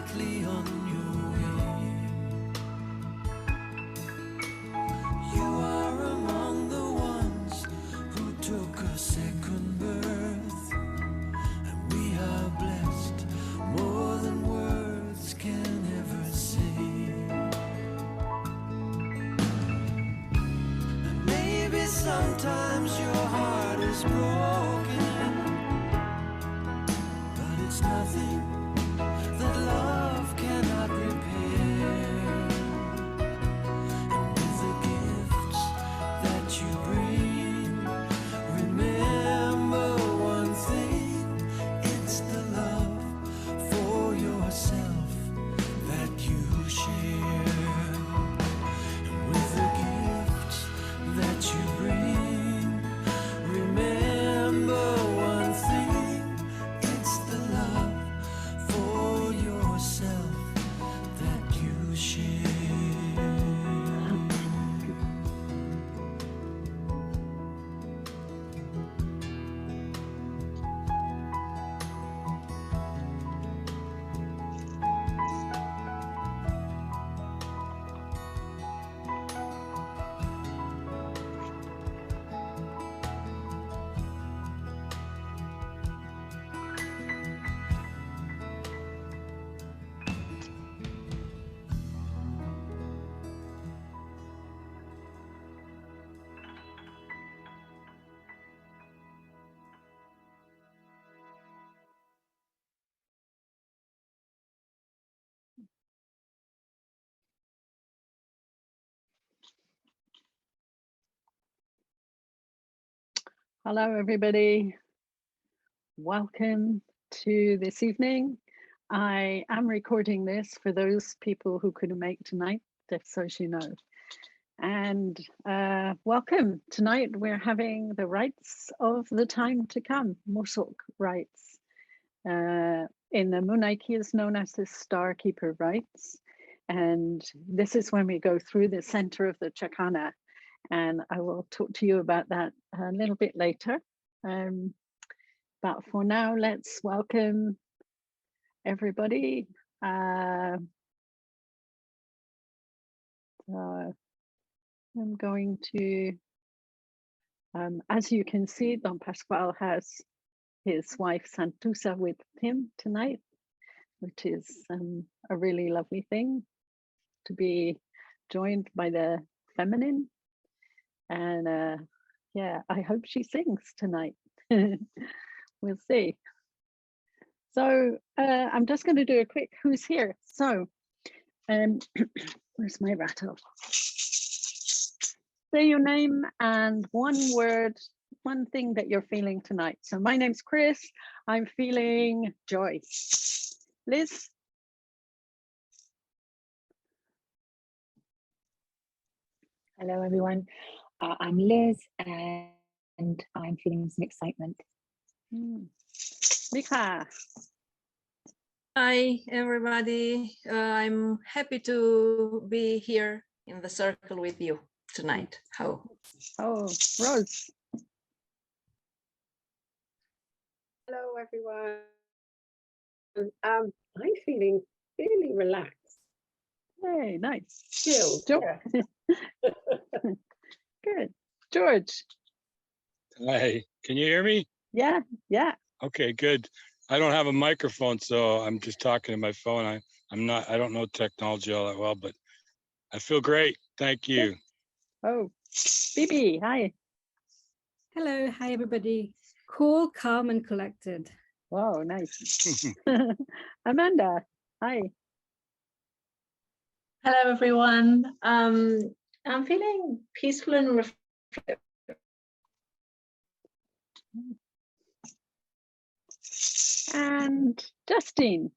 lightly on your way. You are among the ones who took a second birth, and we are blessed more than words can ever say. And maybe sometimes your heart is broken, but it's nothing that love cannot repair. And with the gifts that you bring, remember one thing: it's the love for yourself that you share. And with the gifts that you bring, remember one thing: it's the love for yourself that you share. Hello, everybody. Welcome to this evening. I am recording this for those people who couldn't make tonight, just so you know. And welcome. Tonight we're having the rites of the time to come, Mosoq rites. In the Munaiki is known as the Star Keeper rites. And this is when we go through the center of the Chakana. And I will talk to you about that a little bit later. But for now, let's welcome everybody. I'm going to, as you can see, Don Pascual has his wife Santusa with him tonight, which is a really lovely thing to be joined by the feminine. And yeah, I hope she sings tonight. We'll see. So I'm just going to do a quick who's here. So where's my rattle? Say your name and one word, one thing that you're feeling tonight. So my name's Chris. I'm feeling joy. Liz? Hello, everyone. I'm Liz, and I'm feeling some excitement. Mika? Hi, everybody. I'm happy to be here in the circle with you tonight. Oh, Rose? Hello, everyone. I'm feeling really relaxed. Hey, nice. Chilled. Good. George? Hi, can you hear me? Yeah. Okay, good. I don't have a microphone, so I'm just talking to my phone. I don't know technology all that well, but I feel great. Thank you. Oh, Bibi, hi. Hello, hi everybody. Cool, calm, and collected. Wow, nice. Amanda, hi. Hello, everyone. I'm feeling peaceful and reflective. And Justine.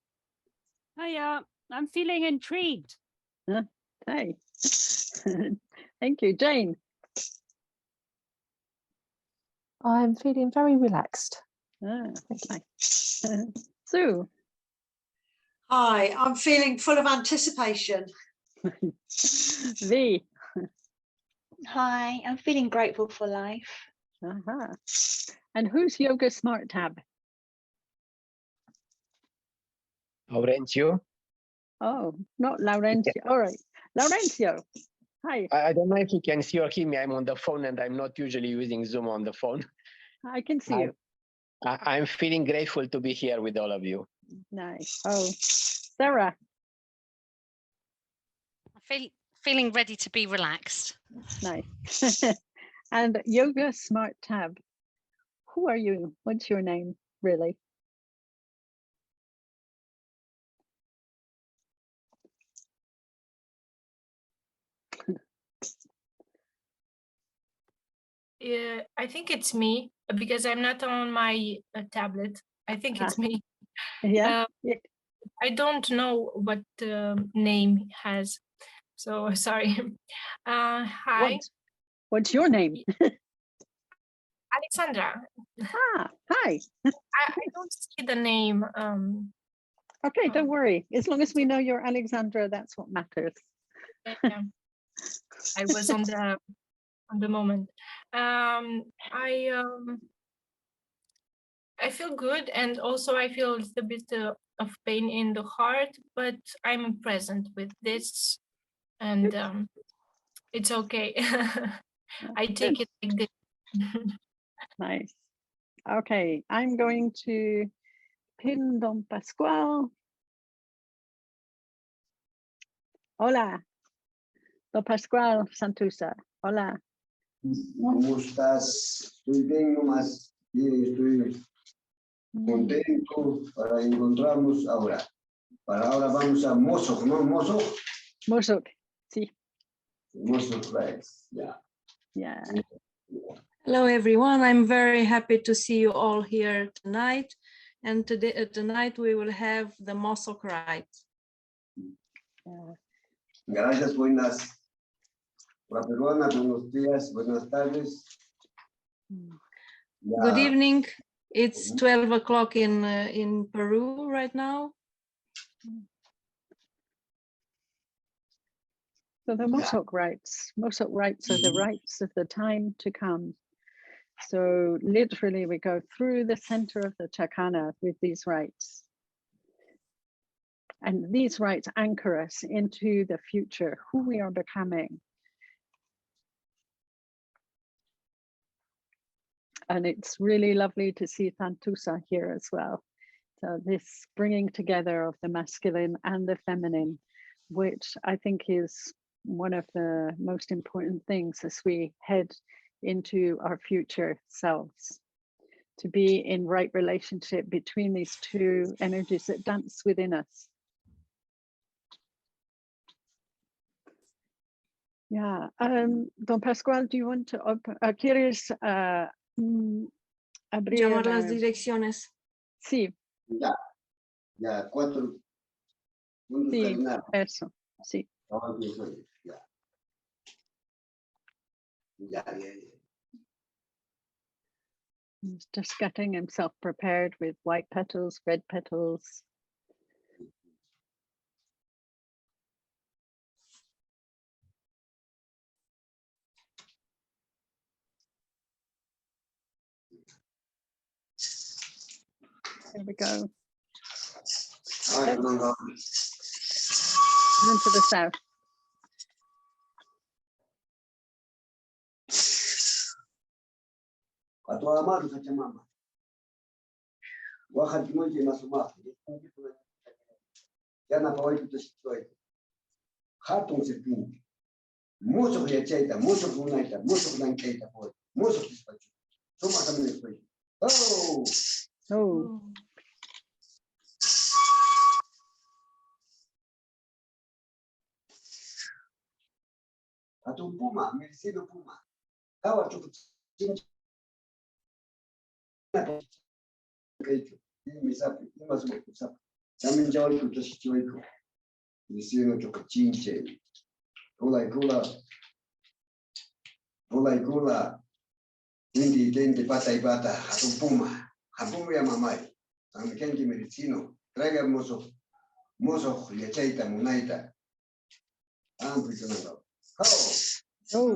Hiya, I'm feeling intrigued. Hey. Thank you. Jane. I'm feeling very relaxed. Nice. Sue. Hi, I'm feeling full of anticipation. V. Hi, I'm feeling grateful for life. And who's Yoga Smart Tab? Laurencio. Oh, not Laurencio. All right, Laurencio. Hi. I don't know if you can see or hear me. I'm on the phone and I'm not usually using Zoom on the phone. I can see you. I'm feeling grateful to be here with all of you. Nice. Oh, Sarah. Feeling ready to be relaxed. Nice. And Yoga Smart Tab. Who are you? What's your name, really? Yeah, I think it's me because I'm not on my tablet. I think it's me. Yeah. I don't know what name has, so sorry. Hi. What's your name? Alexandra. Hi. I don't see the name. Okay, don't worry. As long as we know you're Alexandra, that's what matters. Yeah. I was on the moment. I feel good, and also I feel a little bit of pain in the heart, but I'm present with this, and it's okay. I take it like this. Nice. Okay, I'm going to pin Don Pascual. Hola. Don Pascual Santusa. Hola. ¿Cómo estás? Estoy bien nomás. Estoy contento para encontrarnos ahora. Para ahora vamos a Mosoq, ¿no? Mosoq. Mosoq, sí. Mosoq rites, yeah. Yeah. Hello, everyone. I'm very happy to see you all here tonight. And tonight we will have the Mosoq rites. Gracias, buenas. La peruana, buenos días, buenas tardes. Good evening. It's 12 o'clock in Peru right now. So the Mosoq rites are the rites of the time to come. So literally we go through the center of the Chakana with these rites. And these rites anchor us into the future, who we are becoming. And it's really lovely to see Thantusa here as well. So this bringing together of the masculine and the feminine, which I think is one of the most important things as we head into our future selves, to be in right relationship between these two energies that dance within us. Yeah, Don Pascual, do you want to open? ¿Quieres abrir? Llamar las direcciones. Sí. Ya, 4. Sí, eso, sí. He's just getting himself prepared with white petals, red petals. There we go. Into the south. A toda madre se llama. Wahat moje masuma. Ya na pawai tu sitoi. Hatun se pin. Mosoq ya chaita, mosoq unaita, mosoq dan chaita pawai. Mosoq despacho. Toma también estoy. Oh. Oh. A tu puma, merecido puma. Kawa tu chincha. También ya hoy tu sitio. Merecido tu chinche. Cola y cola. Cola y cola. Dente, pata y pata. A tu puma. A puma ya mamai. También que merecido. Traiga mozo. Mozo, ya chaita, munaita. Amplificando. Oh.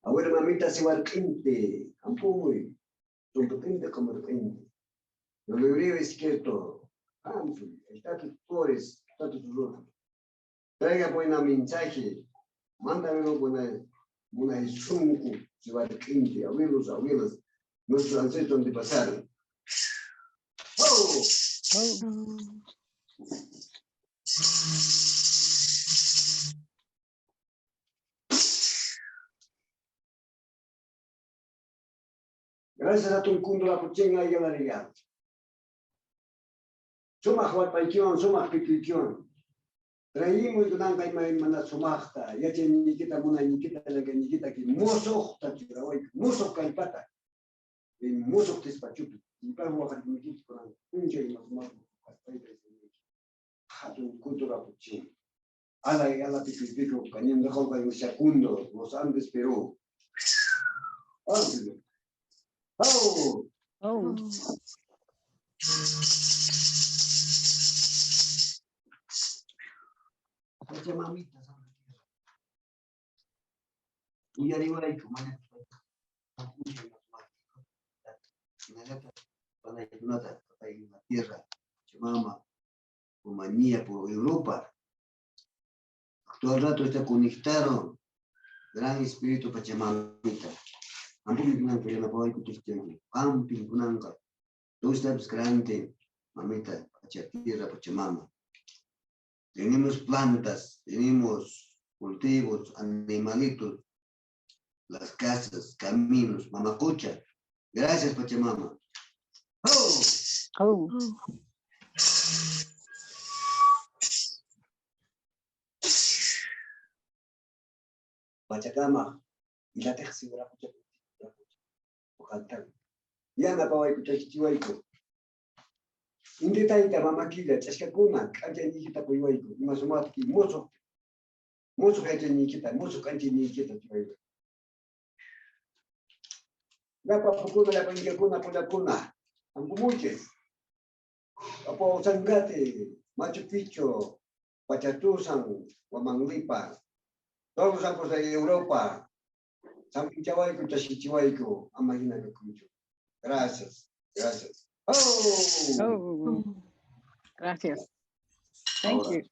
Ahora mamita se va al quinte. Ampuy. Son potentes como potentes. Lo hebreo es cierto. Está tus flores, está tus flores. Traiga buena mensaje. Mándamelo buena sunku. Se va de 15, abuelos, abuelas. Nuestros ancestros de pasaron. ¡Oh! Gracias a tu cundo la puchenga y la regalo. Somos huatpaikion, somos pipikion. Traímos dunanga y mana somachta. Ya tiene nikita muna nikita la que nikita que mosoq tatira hoy. Mosoq kaipata. En mosoq tespachupi. Y para huajar nikita con un chay más más. Hatun cultura puchenga. Ala pipipico, cañendo jopa en Shakundo, los Andes, Perú. Oh! Oh. Mamita, y arriba hay como una tierra, Pachamama, Rumanía, por Europa. Todo el rato está conectado, gran espíritu Pachamamita. Tú estás grande, mamita, tierra Pachamama. Tenemos plantas, tenemos cultivos, animalitos, las casas, caminos, mamacucha. Gracias, Pachamama. ¡Oh! Oh. Pachacama, y la tercera Pachamama. Ya me acabo de escuchar Chihuahua. Indetaita mamakilla, chascacuna, cancha nikita Chihuahua. Y más o menos que mozo cancha nikita, mozo cancha nikita Chihuahua. La papacuna, la pangacuna, polacuna, ambumuches. Apo Sangate, Machu Picchu, Pachatusan, Huamanglipa. Todos los campos de Europa. San Pichahuayco, Chachichihuayco, Amagina Cucho. Gracias, gracias. Oh! Oh. Gracias. Thank Ahora. you.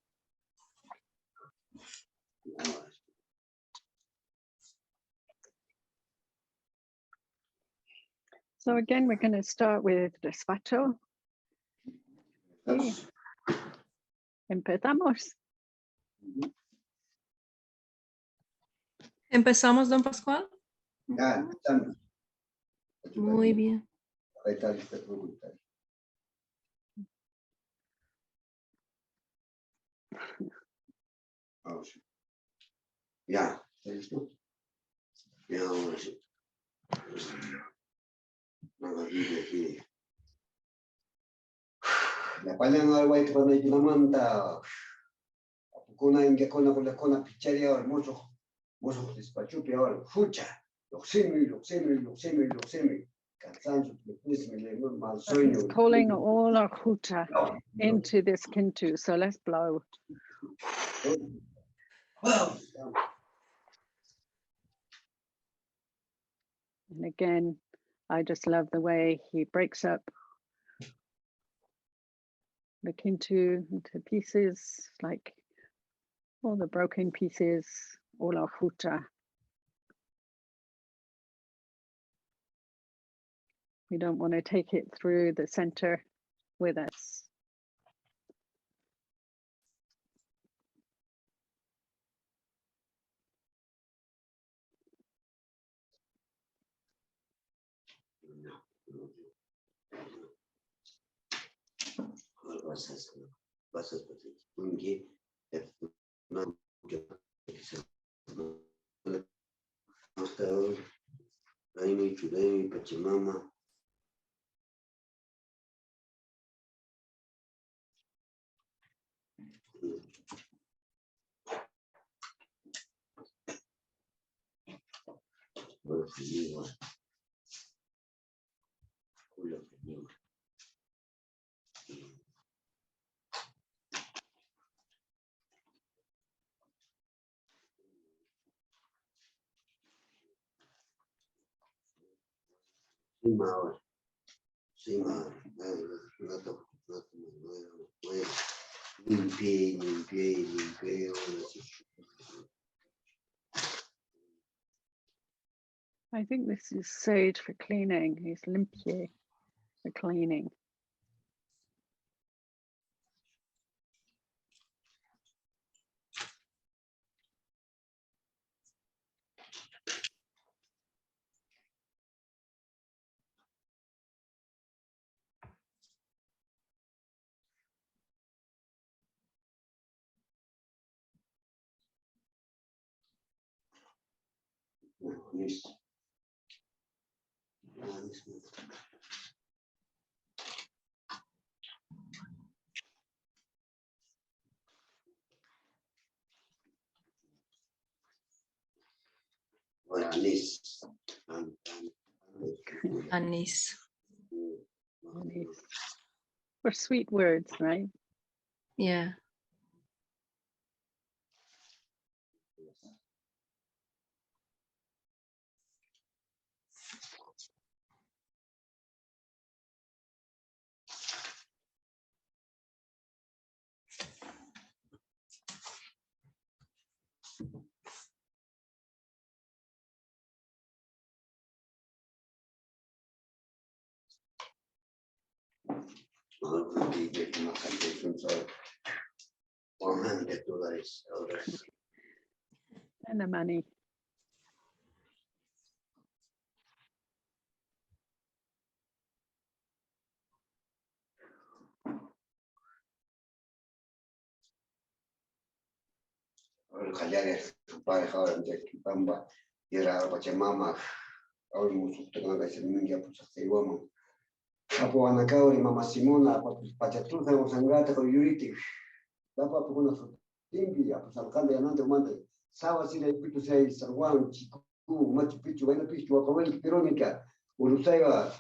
So again, we're going to start with despacho. Sí. Empezamos. ¿Empezamos, don Pascual? Ya, estamos. Muy bien. Ahí está esta pregunta. Vamos. Ya, ¿está listo? Ya, ahora sí. La palabra al white para que la manta. Kuna inge kuna picharia ahora mucho despachupi ahora. Fucha. Loxemi. Cansancio, mal sueño. He's calling all our huta into this kintu. So let's blow. And again, I just love the way he breaks up the kintu into pieces, like all the broken pieces, all our huta. We don't want to take it through the center with us. Pachamama. Sí, limpié. I think this is sage for cleaning. It's limpie for cleaning. Anís. Anise. Anise. For sweet words, right? Yeah. $100 And the money. Kallare su pareja ahora de Pamba y era Pachamama. Ahora Mosoq tengo que ser minga pues hace igual. Apo anakao y Mama Simona Pachatruza o Sangata con Yuriti. Dapa por una limpia pues alcalde anante mande. Sawa si le pitu sei Sarwan Chiku Machu Picchu Buena Picchu Akawel Pirónica Urusaiwa.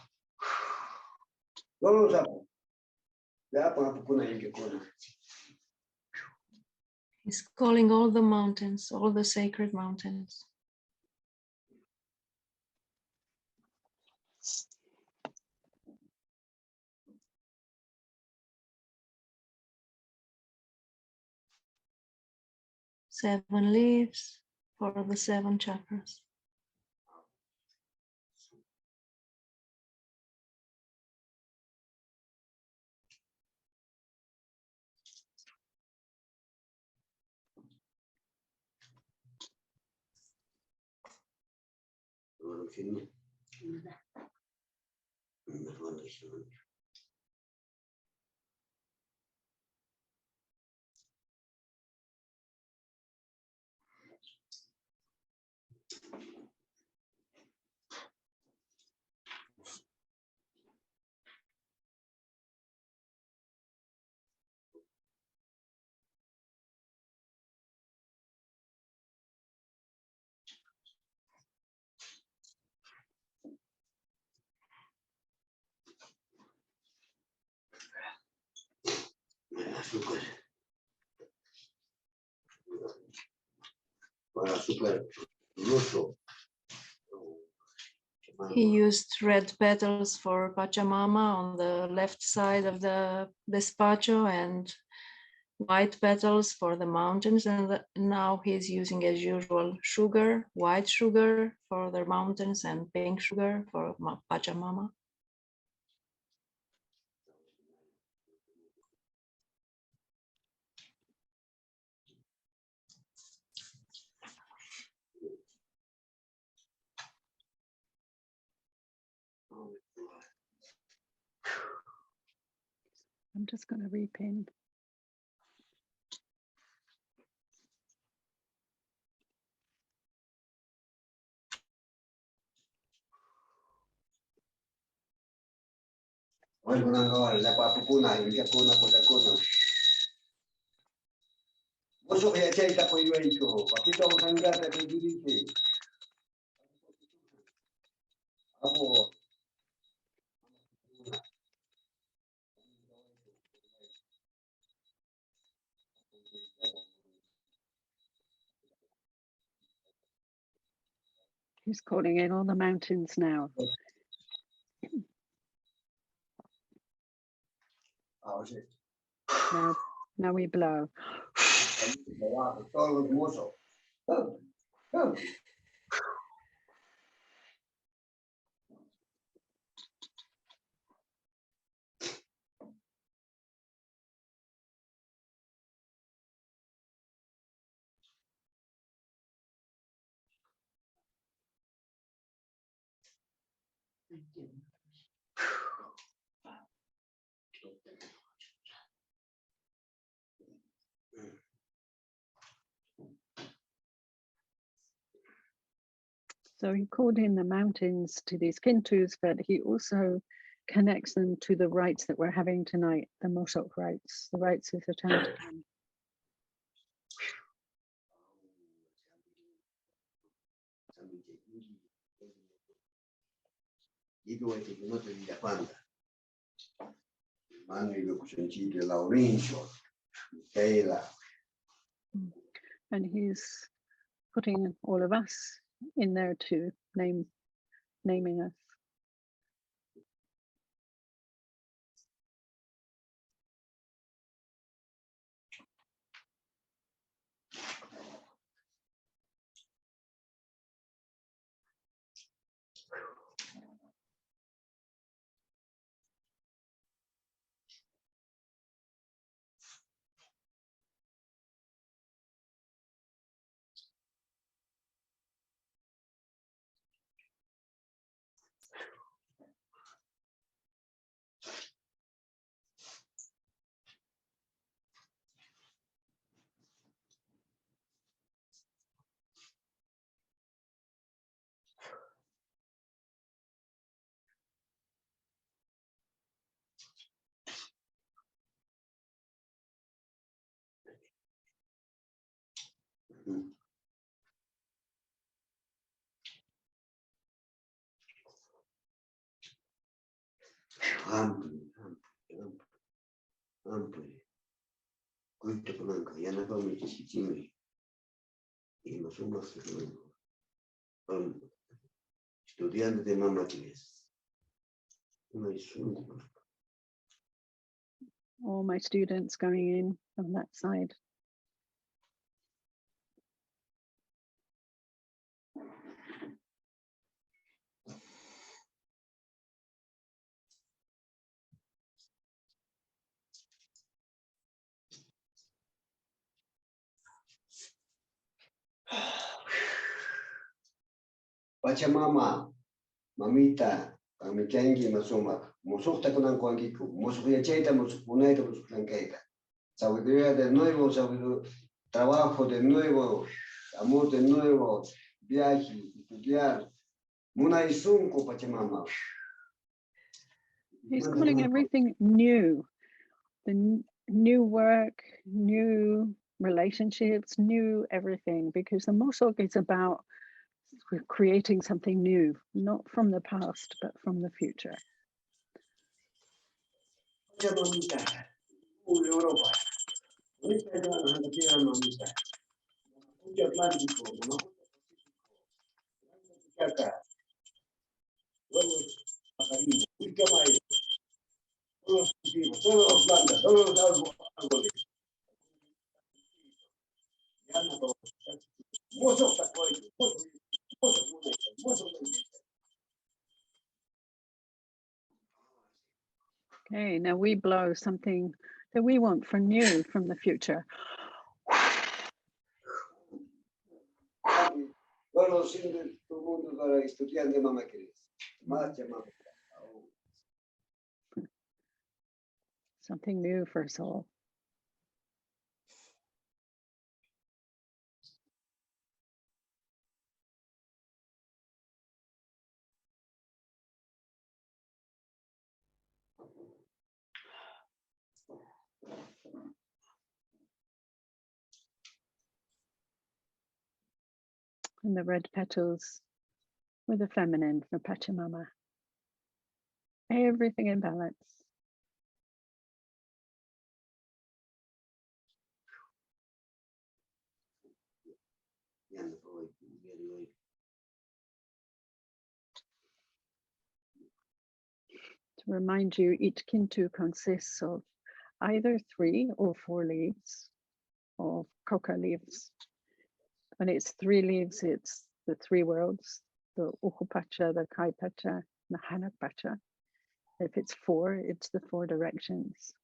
No lo sapo. Ya por una limpia con. He's calling all the mountains, all the sacred mountains. Seven leaves for the seven chakras. Azúcar. Para azúcar ruso. He used red petals for Pachamama on the left side of the despacho and white petals for the mountains. And now he's using, as usual, sugar, white sugar for the mountains and pink sugar for Pachamama. I'm just going to repin. Alguna hora la papuna y ya kuna kuna kuna. Mosoq ya chaita po yueito. Papito Sangata con Yuriti. Apo. He's calling in all the mountains now. Now we blow. Todos los Mosoq. So he called in the mountains to these kintus, but he also connects them to the rites that we're having tonight, the Mosoq rites. The rites is a time to come. And he's putting all of us in there to naming us. Amplio. Cuento blanca, ya no vamos a decir y nos somos estudiantes de mamá All my students going in on that side. Pachamama, mamita, kami changi masoma, Mosoq takunan kuangiku, Mosoq yachaita, Mosoq punaita, Mosoq lankaita. Sabiduría de nuevo, trabajo de nuevo, amor de nuevo, viaje, estudiar. Muna isunko Pachamama. He's calling everything new. The new work, new relationships, new everything, because the Mosoq is about creating something new, not from the past, but from the future. Europa. Todos los plantas, todos los árboles. Okay, now we blow something that we want for new from the future. Something new for us all. And the red petals with the feminine for Pachamama. Everything in balance. To remind you, each kintu consists of either 3 or 4 leaves of coca leaves. And it's 3 leaves, it's the 3 worlds, the uhupacha, the kaipacha, the hanakpacha. If it's 4, it's the 4 directions.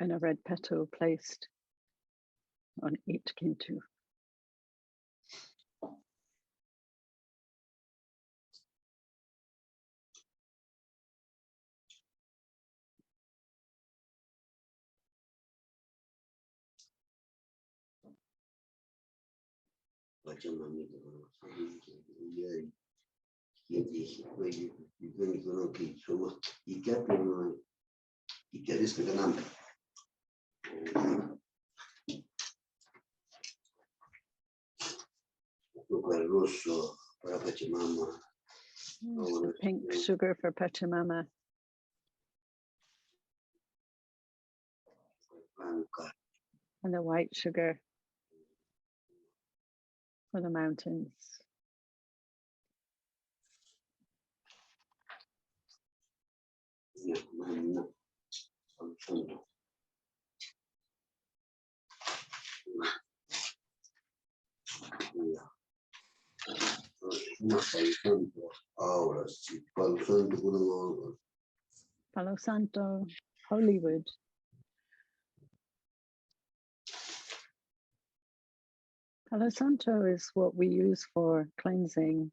And a red petal placed on each kintu. The pink sugar for Pachamama. And the white sugar for the mountains. Palo Santo, Hollywood. Palo Santo is what we use for cleansing.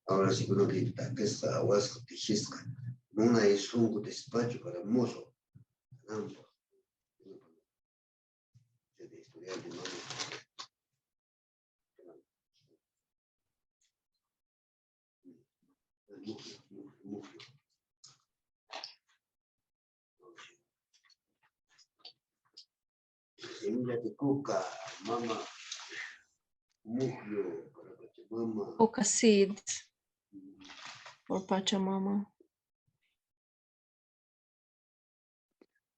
Ahora sí creo que esta aguas que chisca. Una es un despacho para Mosoq. Semilla de coca, mama. Coca seeds for Pachamama.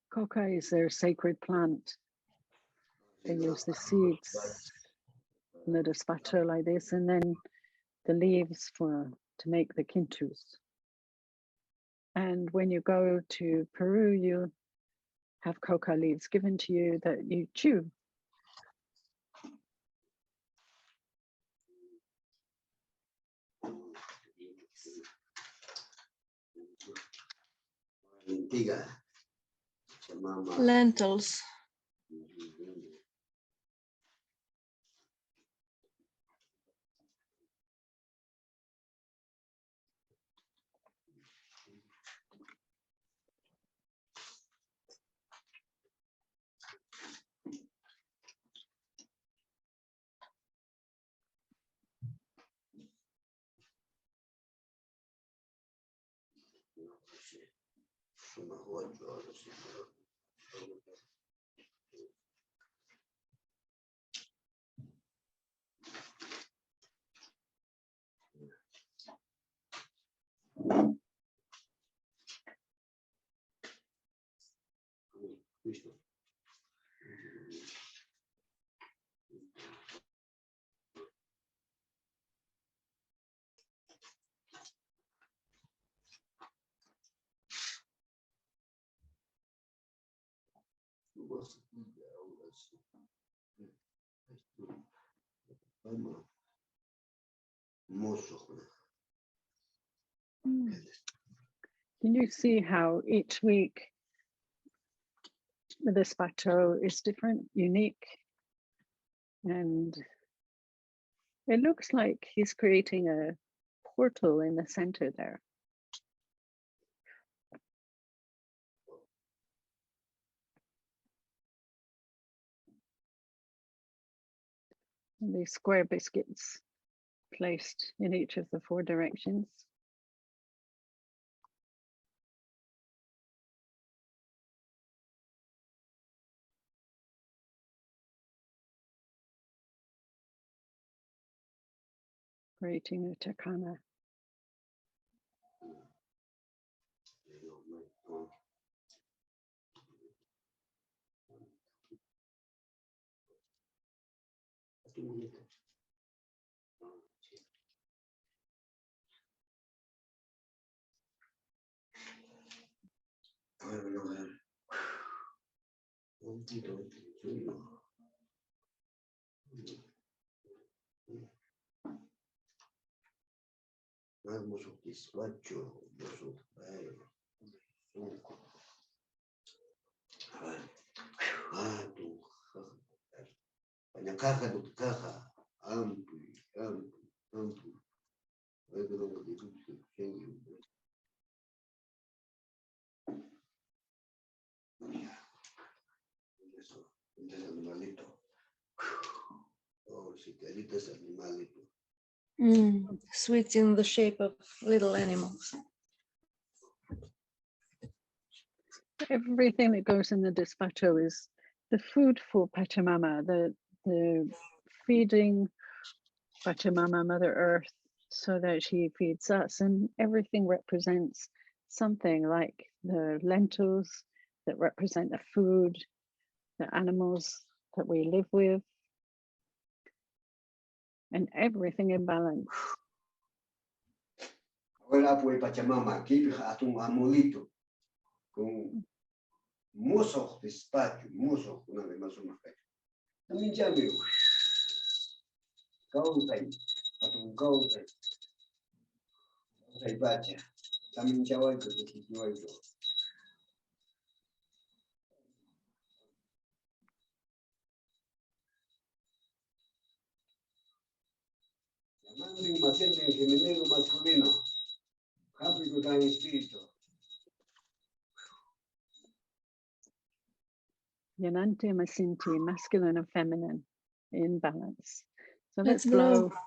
Coca is their sacred plant. They use the seeds in the despacho like this, and then the leaves to make the quintus. And when you go to Peru, you have coca leaves given to you that you chew. Lentils. Can you see how each week the despacho is different, unique? And it looks like he's creating a portal in the center there. And these square biscuits placed in each of the 4 directions. Creating a takana. Mosoq despacho, mosoq tu banyak caja tu caja ampui ampui ampui Entonces animalito. Oh, si caritas animalito. Sweets in the shape of little animals. Everything that goes in the despacho is the food for Pachamama, the feeding Pachamama, Mother Earth, so that she feeds us. And everything represents something, like the lentils that represent the food, the animals that we live with, and everything in balance. Ahora pues Pachamama, aquí atung amolito con mosoq despacho, mosoq una vez más una vez. También ya veo. Kautai, atung kautai. Kautai bacha. También ya voy que yo voy yo. Llamando más en femenino masculino. Háplico tan espíritu. Yananti Masinti, masculine and feminine in balance. So let's Let's blow. blow.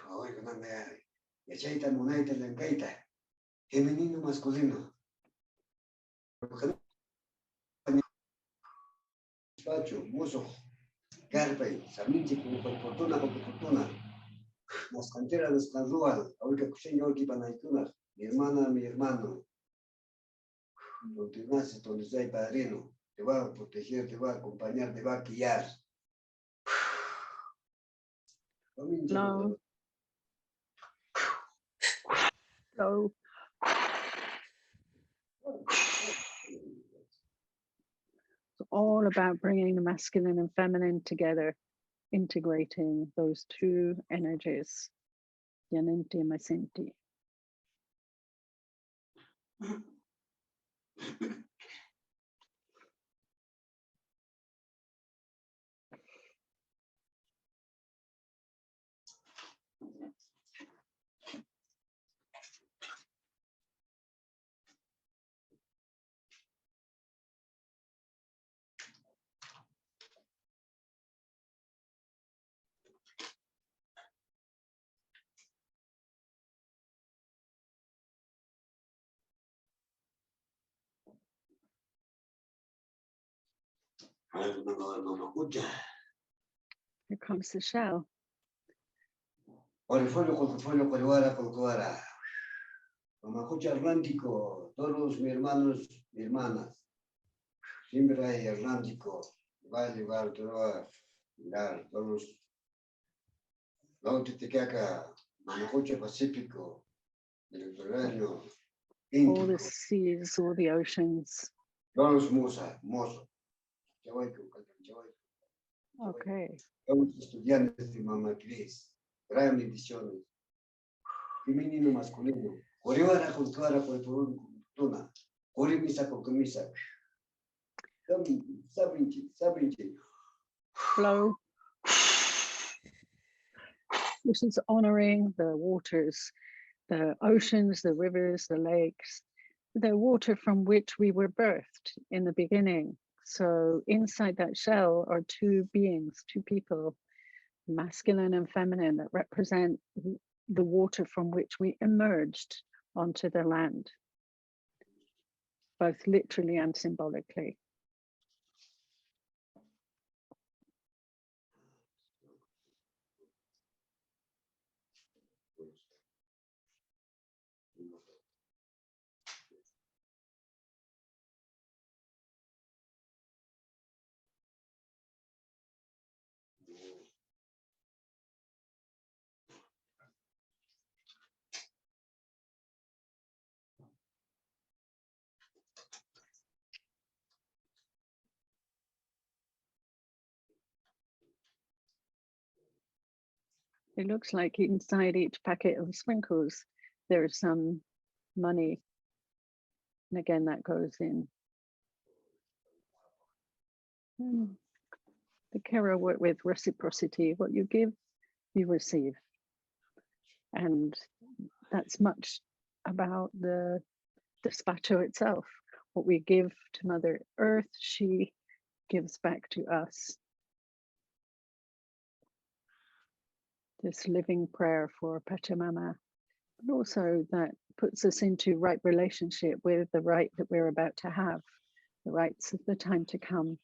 Ahora que manda ya chaita monaita lengaita. Femenino masculino. Despacho, mosoq. Carpay, saminchi como por fortuna. Las canteras de Stanrual, ahorita escuché yo aquí para mi hermana, mi hermano. Donde naces, donde está el padrino, te va a proteger, te va a acompañar, te va a guiar. Blow. Blow. It's all about bringing the masculine and feminine together, integrating those 2 energies, Yananti Masinti. Here comes the shell. Orifolio, Coliwara. Mamajucha Atlántico, todos mis hermanos, mi hermanas. Siempre hay Atlántico. Va a llevar todo, mirar, todos. Lago Titicaca, Mamajucha Pacífico, Mediterráneo, All the seas, all the oceans. todos Mosoq. Okay. Todos estudiantes de Mama Cris, gran bendiciones. Femenino, masculino. Coriwara con cara, por tuna. Cori misa con camisa. Sabinchi. Flow. This is honoring the waters, the oceans, the rivers, the lakes, the water from which we were birthed in the beginning. So inside that shell are two beings, two people, masculine and feminine, that represent the water from which we emerged onto the land, both literally and symbolically. It looks like inside each packet of sprinkles, there's some money. And again, that goes in. The Kara work with reciprocity. What you give, you receive. And that's much about the despacho itself. What we give to Mother Earth, she gives back to us. This living prayer for Pachamama, but also that puts us into right relationship with the right that we're about to have, the rites of the time to come,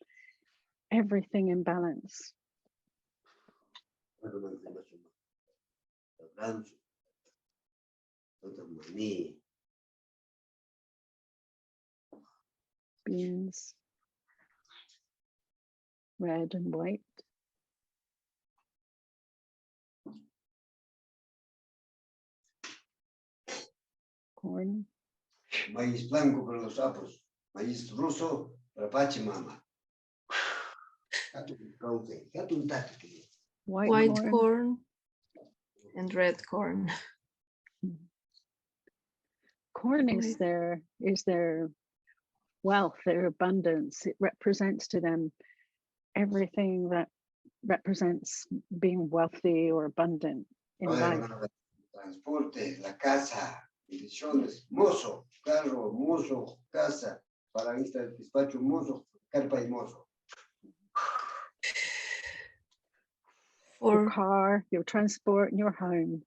everything in balance. Beans, red and white. Corn. Maíz blanco para los sapos, maíz ruso para Pachamama. White corn and red corn. Corn is their wealth, their abundance. It represents to them everything that represents being wealthy or abundant in life. Transporte, la casa, bendiciones, mozo, carro, mozo, casa, para este despacho, mozo, carpa y mozo. Your car, your transport, and your home.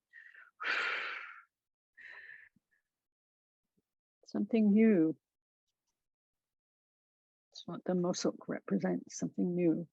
Something new. That's what the Mosoq represents, something new.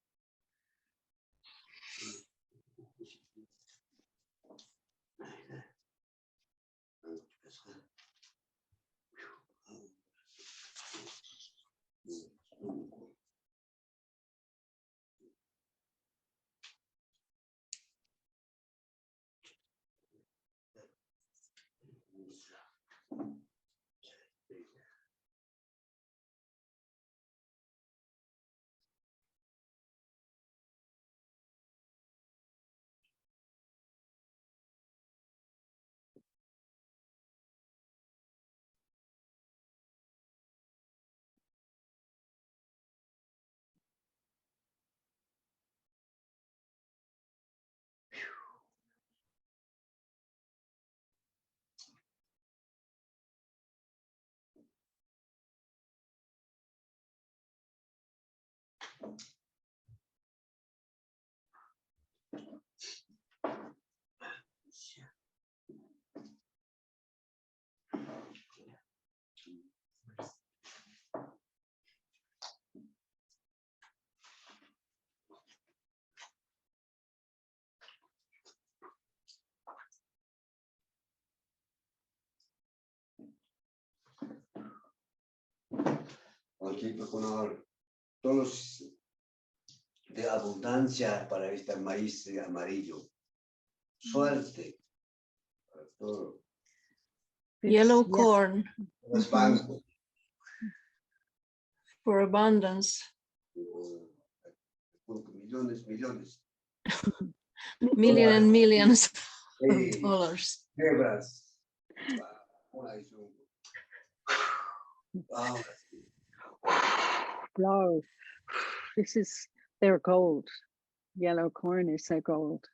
Aquí con todos de abundancia para este maíz amarillo. Suerte para todo. Yellow corn Los bancos. for abundance. Millones, millones. Million and millions of dollars. Hebras. Blow. This is their gold. Yellow corn is their gold.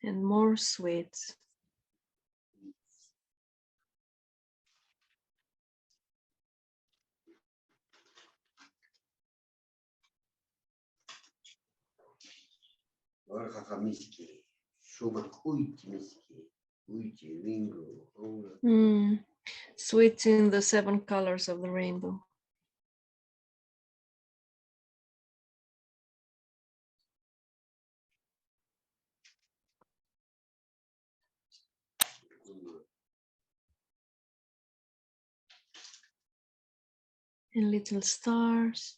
And more sweets. Sweets in the 7 colors of the rainbow. And little stars.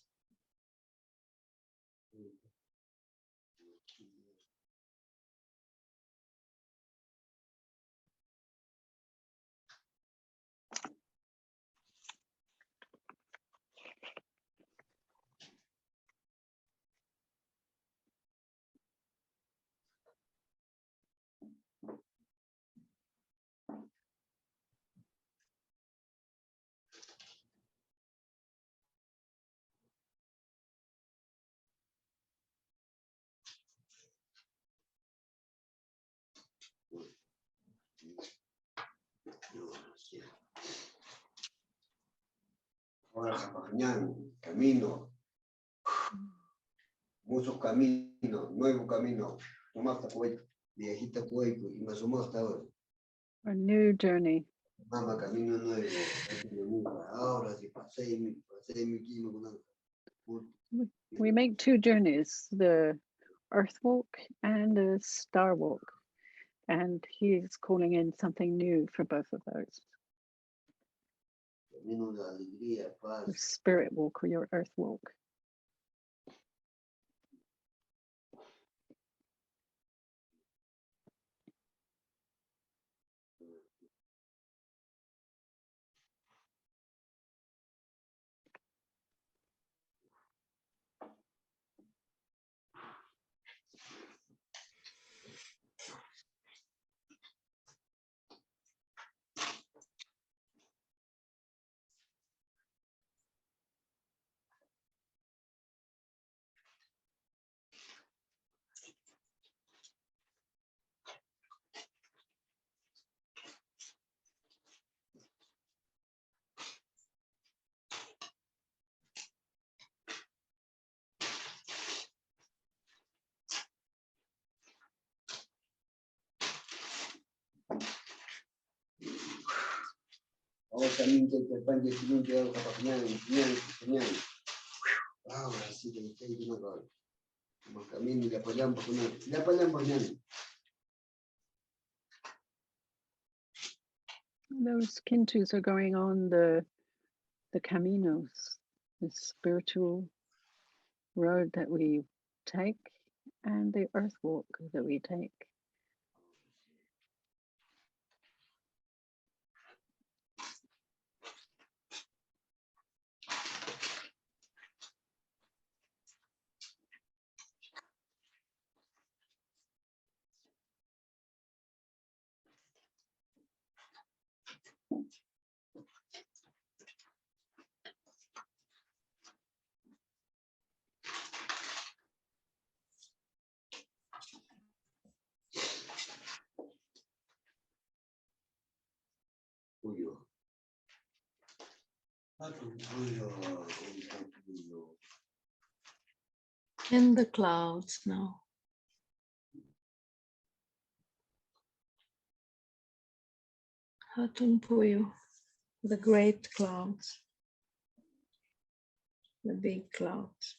Ahora mañana, camino. Muchos caminos, nuevo camino. Tomasta cueco, viejita cueco, y me asomó hasta ahora. A new journey. Mama, camino nuevo. Ahora sí pasé mi kilo con algo. We make 2 journeys, the Earth Walk and the Star Walk. And he is calling in something new for both of those. Camino de alegría, paz. Your Spirit Walk or your Earth Walk. Ahora también que te pan de kilun de algo para peñan. Ahora sí que te hay una cosa. Como camino y le apoyamos con él. Le apoyamos mañana. Those kintus are going on the caminos, the spiritual road that we take, and the earth walk that we take. In the clouds now. Hatun Puyo, the great clouds, the big clouds.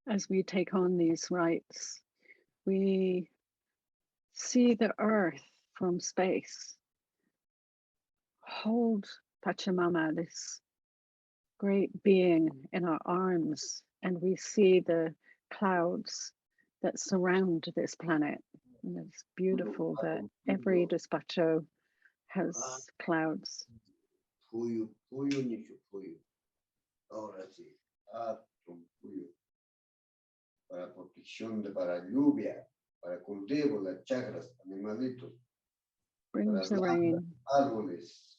As we take on these rites, we see the earth from space, hold Pachamama, this great being, in our arms, and we see the clouds that surround this planet. And it's beautiful that every despacho has clouds. Puyo nicho puyo. Ahora sí. Puyo. Para protección para lluvia, para cultivo, las chakras, animalitos. Brings the rain Árboles.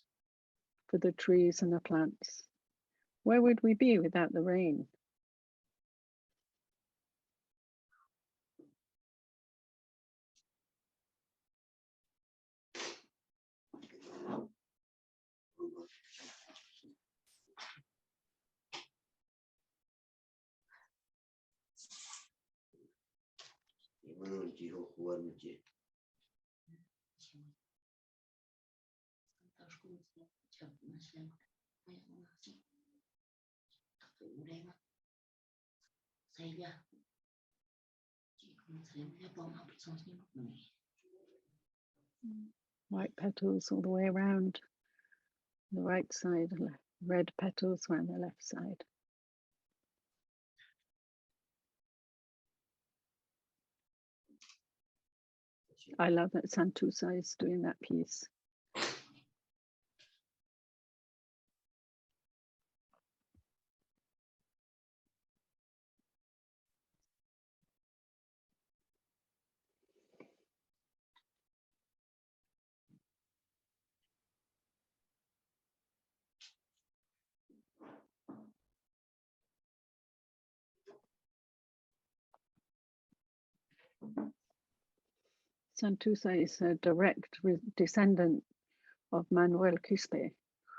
for the trees and the plants. Where would we be without the rain? White petals all the way around the right side, red petals around the left side. I love that Santusa is doing that piece. Santusa is a direct descendant of Manuel Quispe,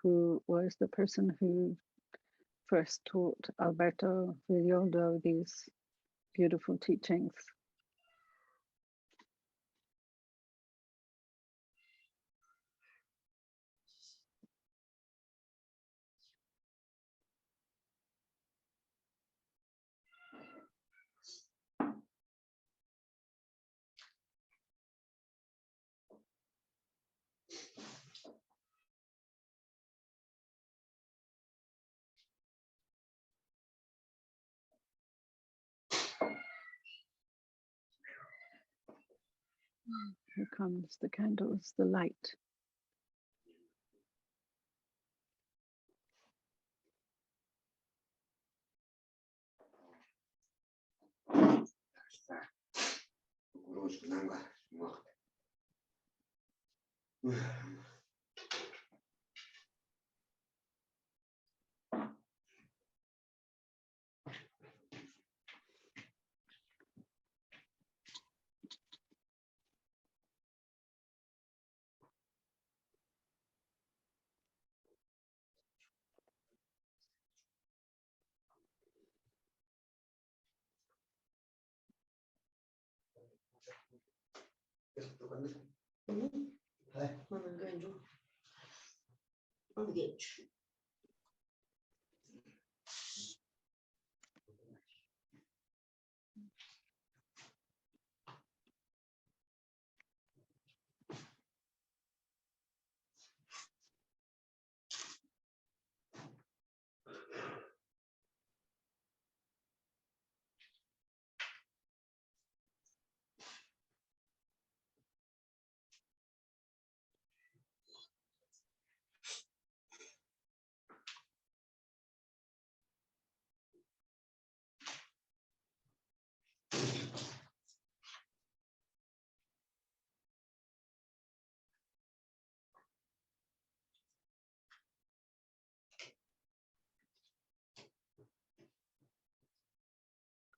who was the person who first taught Alberto Villoldo these beautiful teachings. Here comes the candles, the light.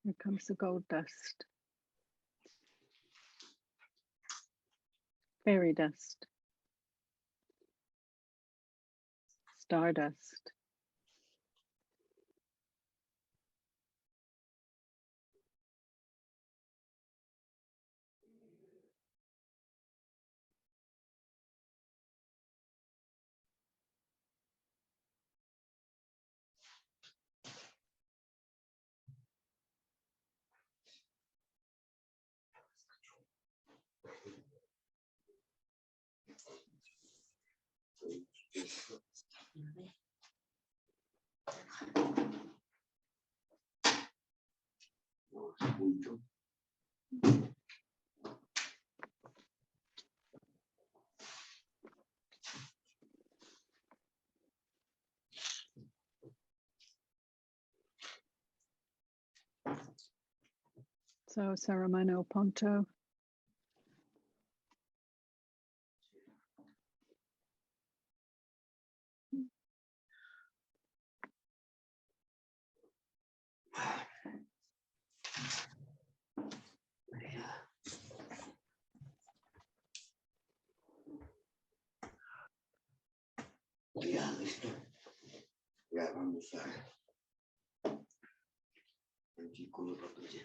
Here comes the gold dust. Fairy dust. Stardust. So ceremonial ponto. Ya, listo. Ya vamos a artículo roto ya.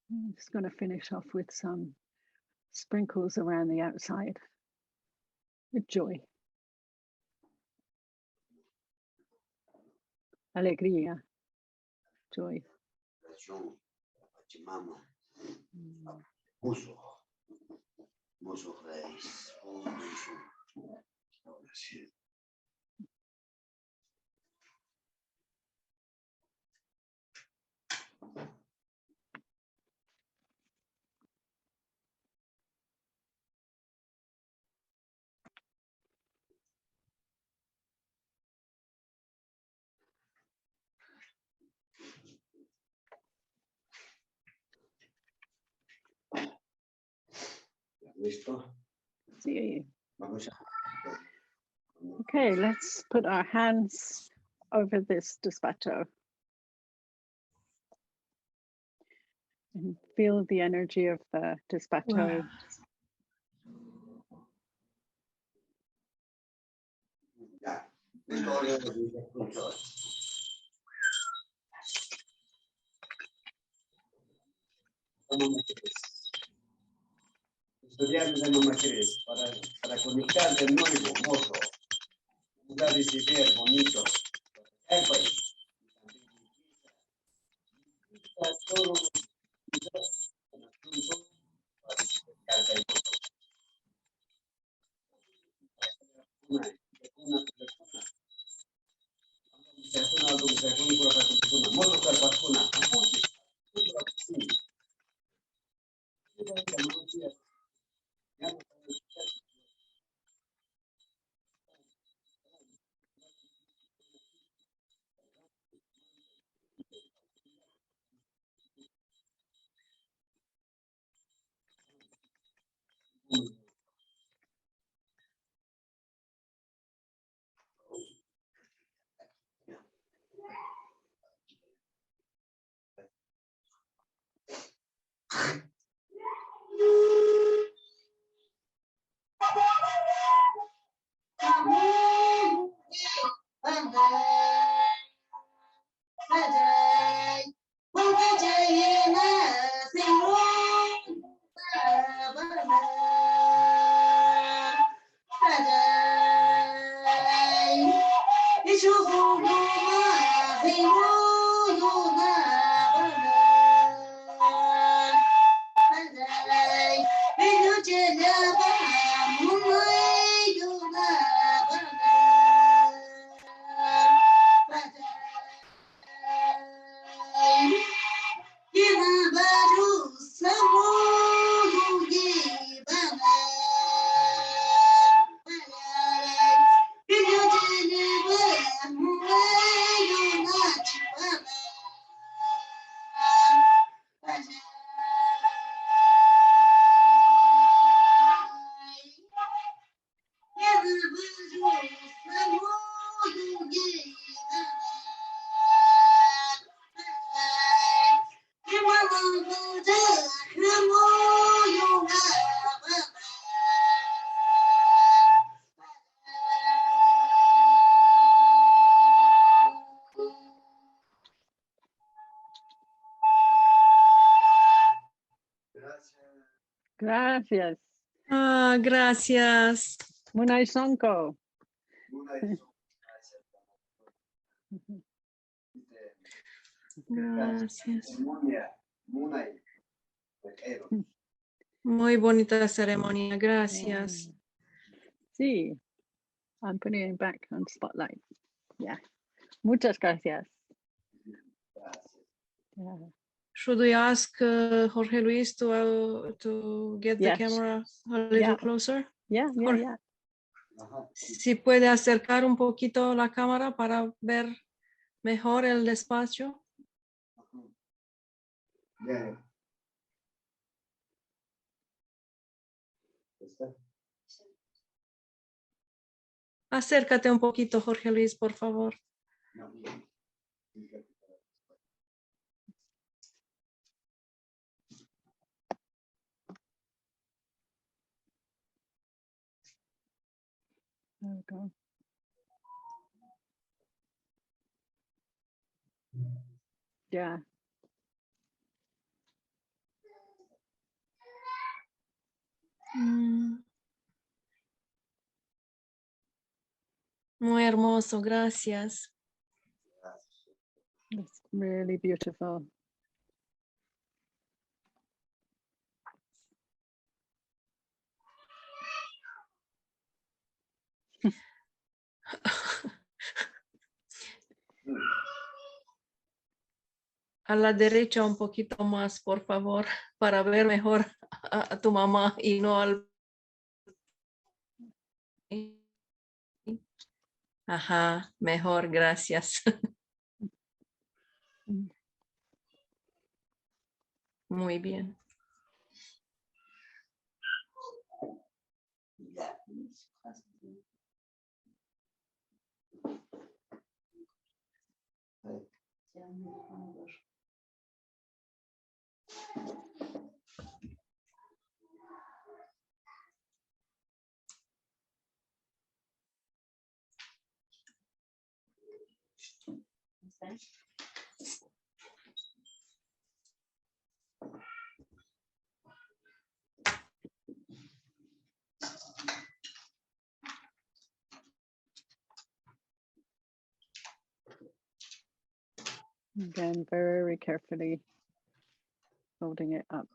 I'm just going to finish off with some sprinkles around the outside with joy. Alegría. Joy. Pachamama. Mosoq. Mosoq rites. Ahora sí. ¿Listo? Sí. Vamos a... Okay, let's put our hands over this despacho and feel the energy of the despacho. Ya. Historia de mis escultores. Estudiar de Mamá Cres para conectar de nuevo, mozo. Un lugar de ser bonito. El país. Todo Gracias. Ah, gracias. Munai Sonko. Gracias. Muy bonita ceremonia. Gracias. Sí. I'm putting it back on spotlight. Yeah. Muchas gracias. Yeah. Should we ask Jorge Luis to get the Yes. camera a little Yeah. closer? Yeah, yeah, Jorge, yeah. si puede acercar un poquito la cámara para ver mejor el espacio. Acércate un poquito, Jorge Luis, por favor. There we go. Yeah. Muy hermoso, gracias. It's really beautiful. A la derecha un poquito más, por favor, para ver mejor a tu mamá y no al... Ajá, mejor, gracias. Muy bien. Again, very carefully holding it up.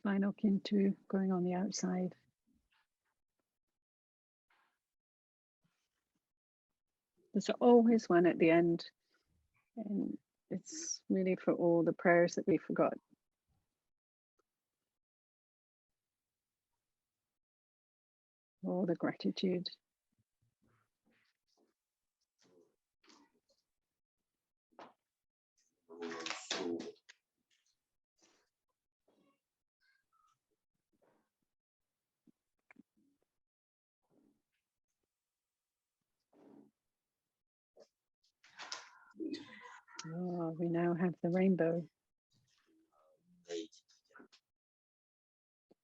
final kintu going on the outside. There's always one at the end, and it's really for all the prayers that we forgot. All the gratitude. Oh, we now have the rainbow.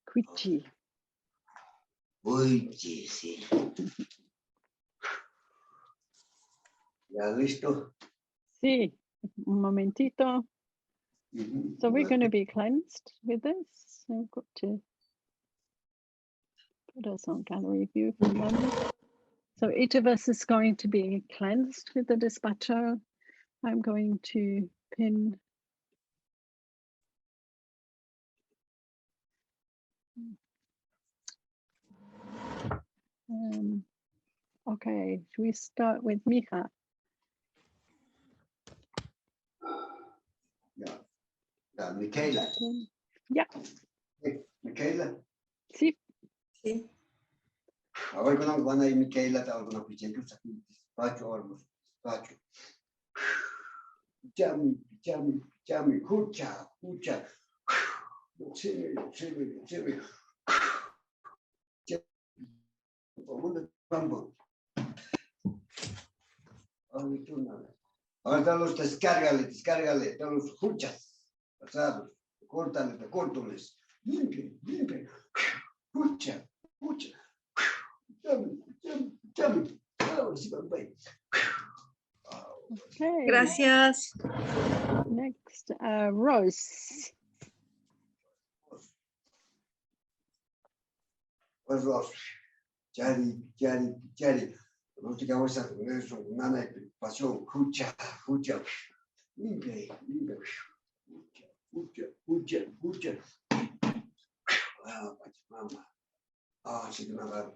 Kuchi. Kuchi, sí. ¿Ya listo? Sí, un momentito. So we're going to be cleansed with this. I've got to put us on gallery view for a moment. So each of us is going to be cleansed with the despacho. I'm going to pin okay, should we start with Mija? Yeah, Michaela. Yeah. Michaela. Sí. Sí. Ahora con van a ir Michaela, te hago una picheta, despacho, armos, despacho. Chami, escucha. Chévere. Ahora los descárgale, todos los escuchas, pasados, córtales, limpia, escucha, llame, ahora sí van bien. Okay. Gracias. Next, Rose. Rose. Chari. No te acabo de hacer eso, nada de pasión, escucha. Limpia. Escucha. Mamá. Sí que nada.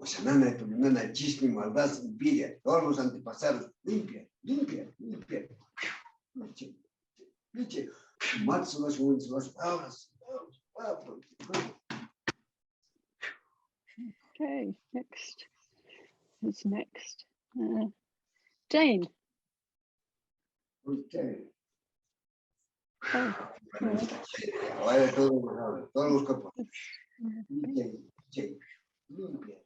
O sea, nada, chisme, maldad, envidia, todos los antepasados, limpia. Matsu las palabras. Okay, next. Who's next? Jane. Okay. Oh, Ahora todos los cuerpos. Jane. Limpia.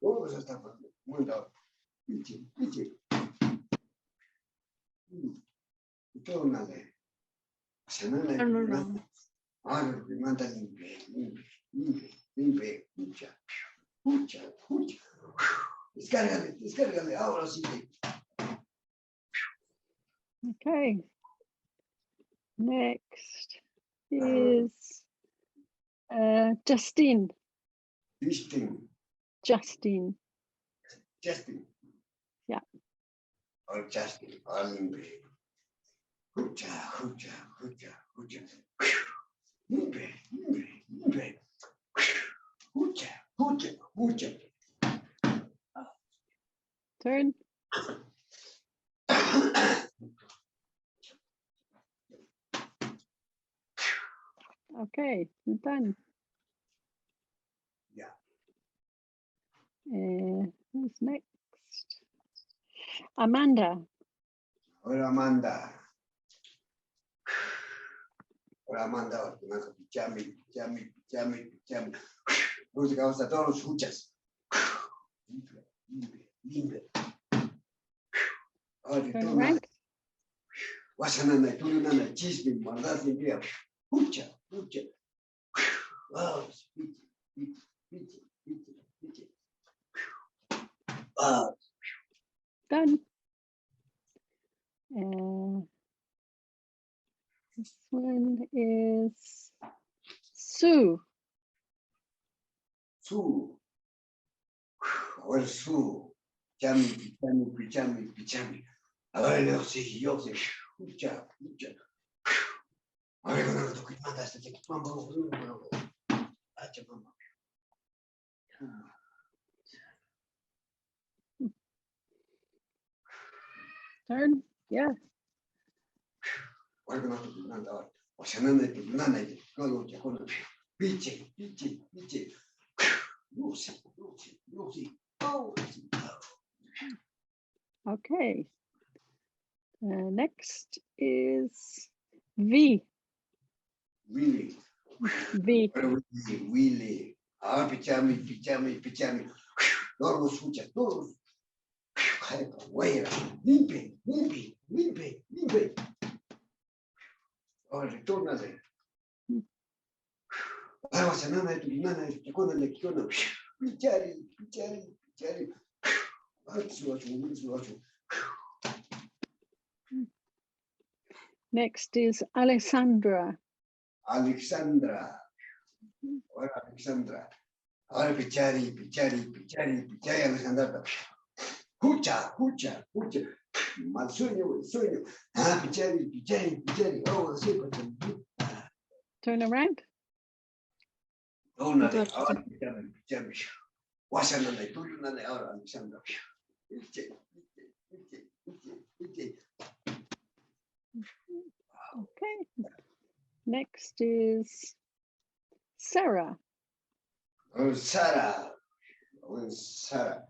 Todos están muy dado. Piche. Todo nada. O sea, nada. Ahora manda limpia. Escucha. Descárgale, ahora sí. okay. Next is Justine. Justine. Yeah. Oh, Justine, limpia. Escucha. Limpia. Escucha. Turn. Okay, done. Yeah. Who's next? Amanda. Hola, Amanda. Pichame. Música, vamos a todos los escuchas. Limpia. Oye, tú nada. Guasanana, tú nada, chisme, maldad, limpia. Escucha. Piche. Done. This one is Sue. Ahora Sue. Pichame. Ahora yo sí. Escucha. Ahora cuando toque manda Turn. Yeah. Okay. Next is V. Willy. V. Willy. Ah, pichami, pichami, pichami. Todos escucha, todos. Fuera. Limpe, limpe, limpe, limpe. Ahora, retórnale. Ahora, sanana de tu nana, te con el equipo. Pichari, pichari, pichari. Next is Alessandra. Alexandra. Ahora, Alexandra. Ahora, pichari, pichari, pichari, pichari, Alexandra. Escucha, escucha, escucha. Mal sueño, el sueño. Ah, pichari, pichari, pichari. Oh, sí, Turn around. Ahora, pichari, pichari. Guasanana, tuyo, nana, ahora, Alexandra. Okay. Next is Sarah. Oh, Sarah. Oh, Sarah.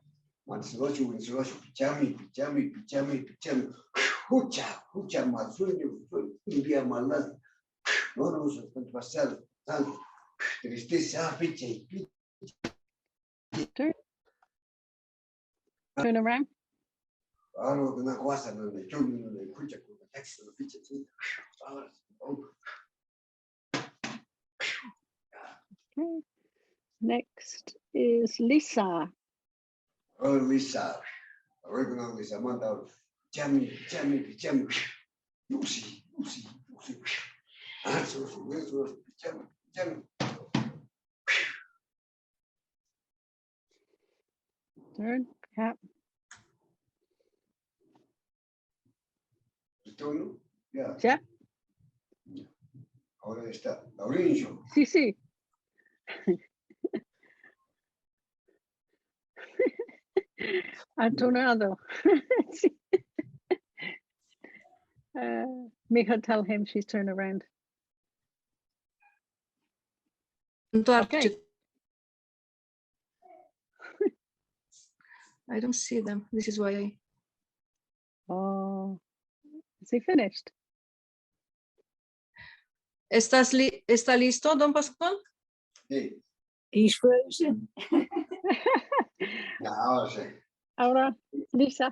Mansilocho, pichami, pichami, pichami, pichami. Escucha, escucha, mal sueño, envía maldad. No nos tanto pasado, tanto. Tristeza, piche, Turn around. ahora una cosa no le yo no le escucha con el texto de piche. Ahora, Okay. Next is Lisa. oh, Lisa. Ahora con Lisa, manda. Pichami, pichami, pichami. Lucy, Lucy, Lucy. Ah, eso, pichami, pichami. Turn. Cap. ¿Retorno? Ya. Ya. Ahora está. Laurencio. Sí, sí. Ha tornado. Sí. Mika, tell him she's turned around. Okay. I don't see them. This is why I. Oh, is he finished? ¿Está listo, Don Pascual? Sí. He's frozen. Ahora sí. Ahora, Lisa.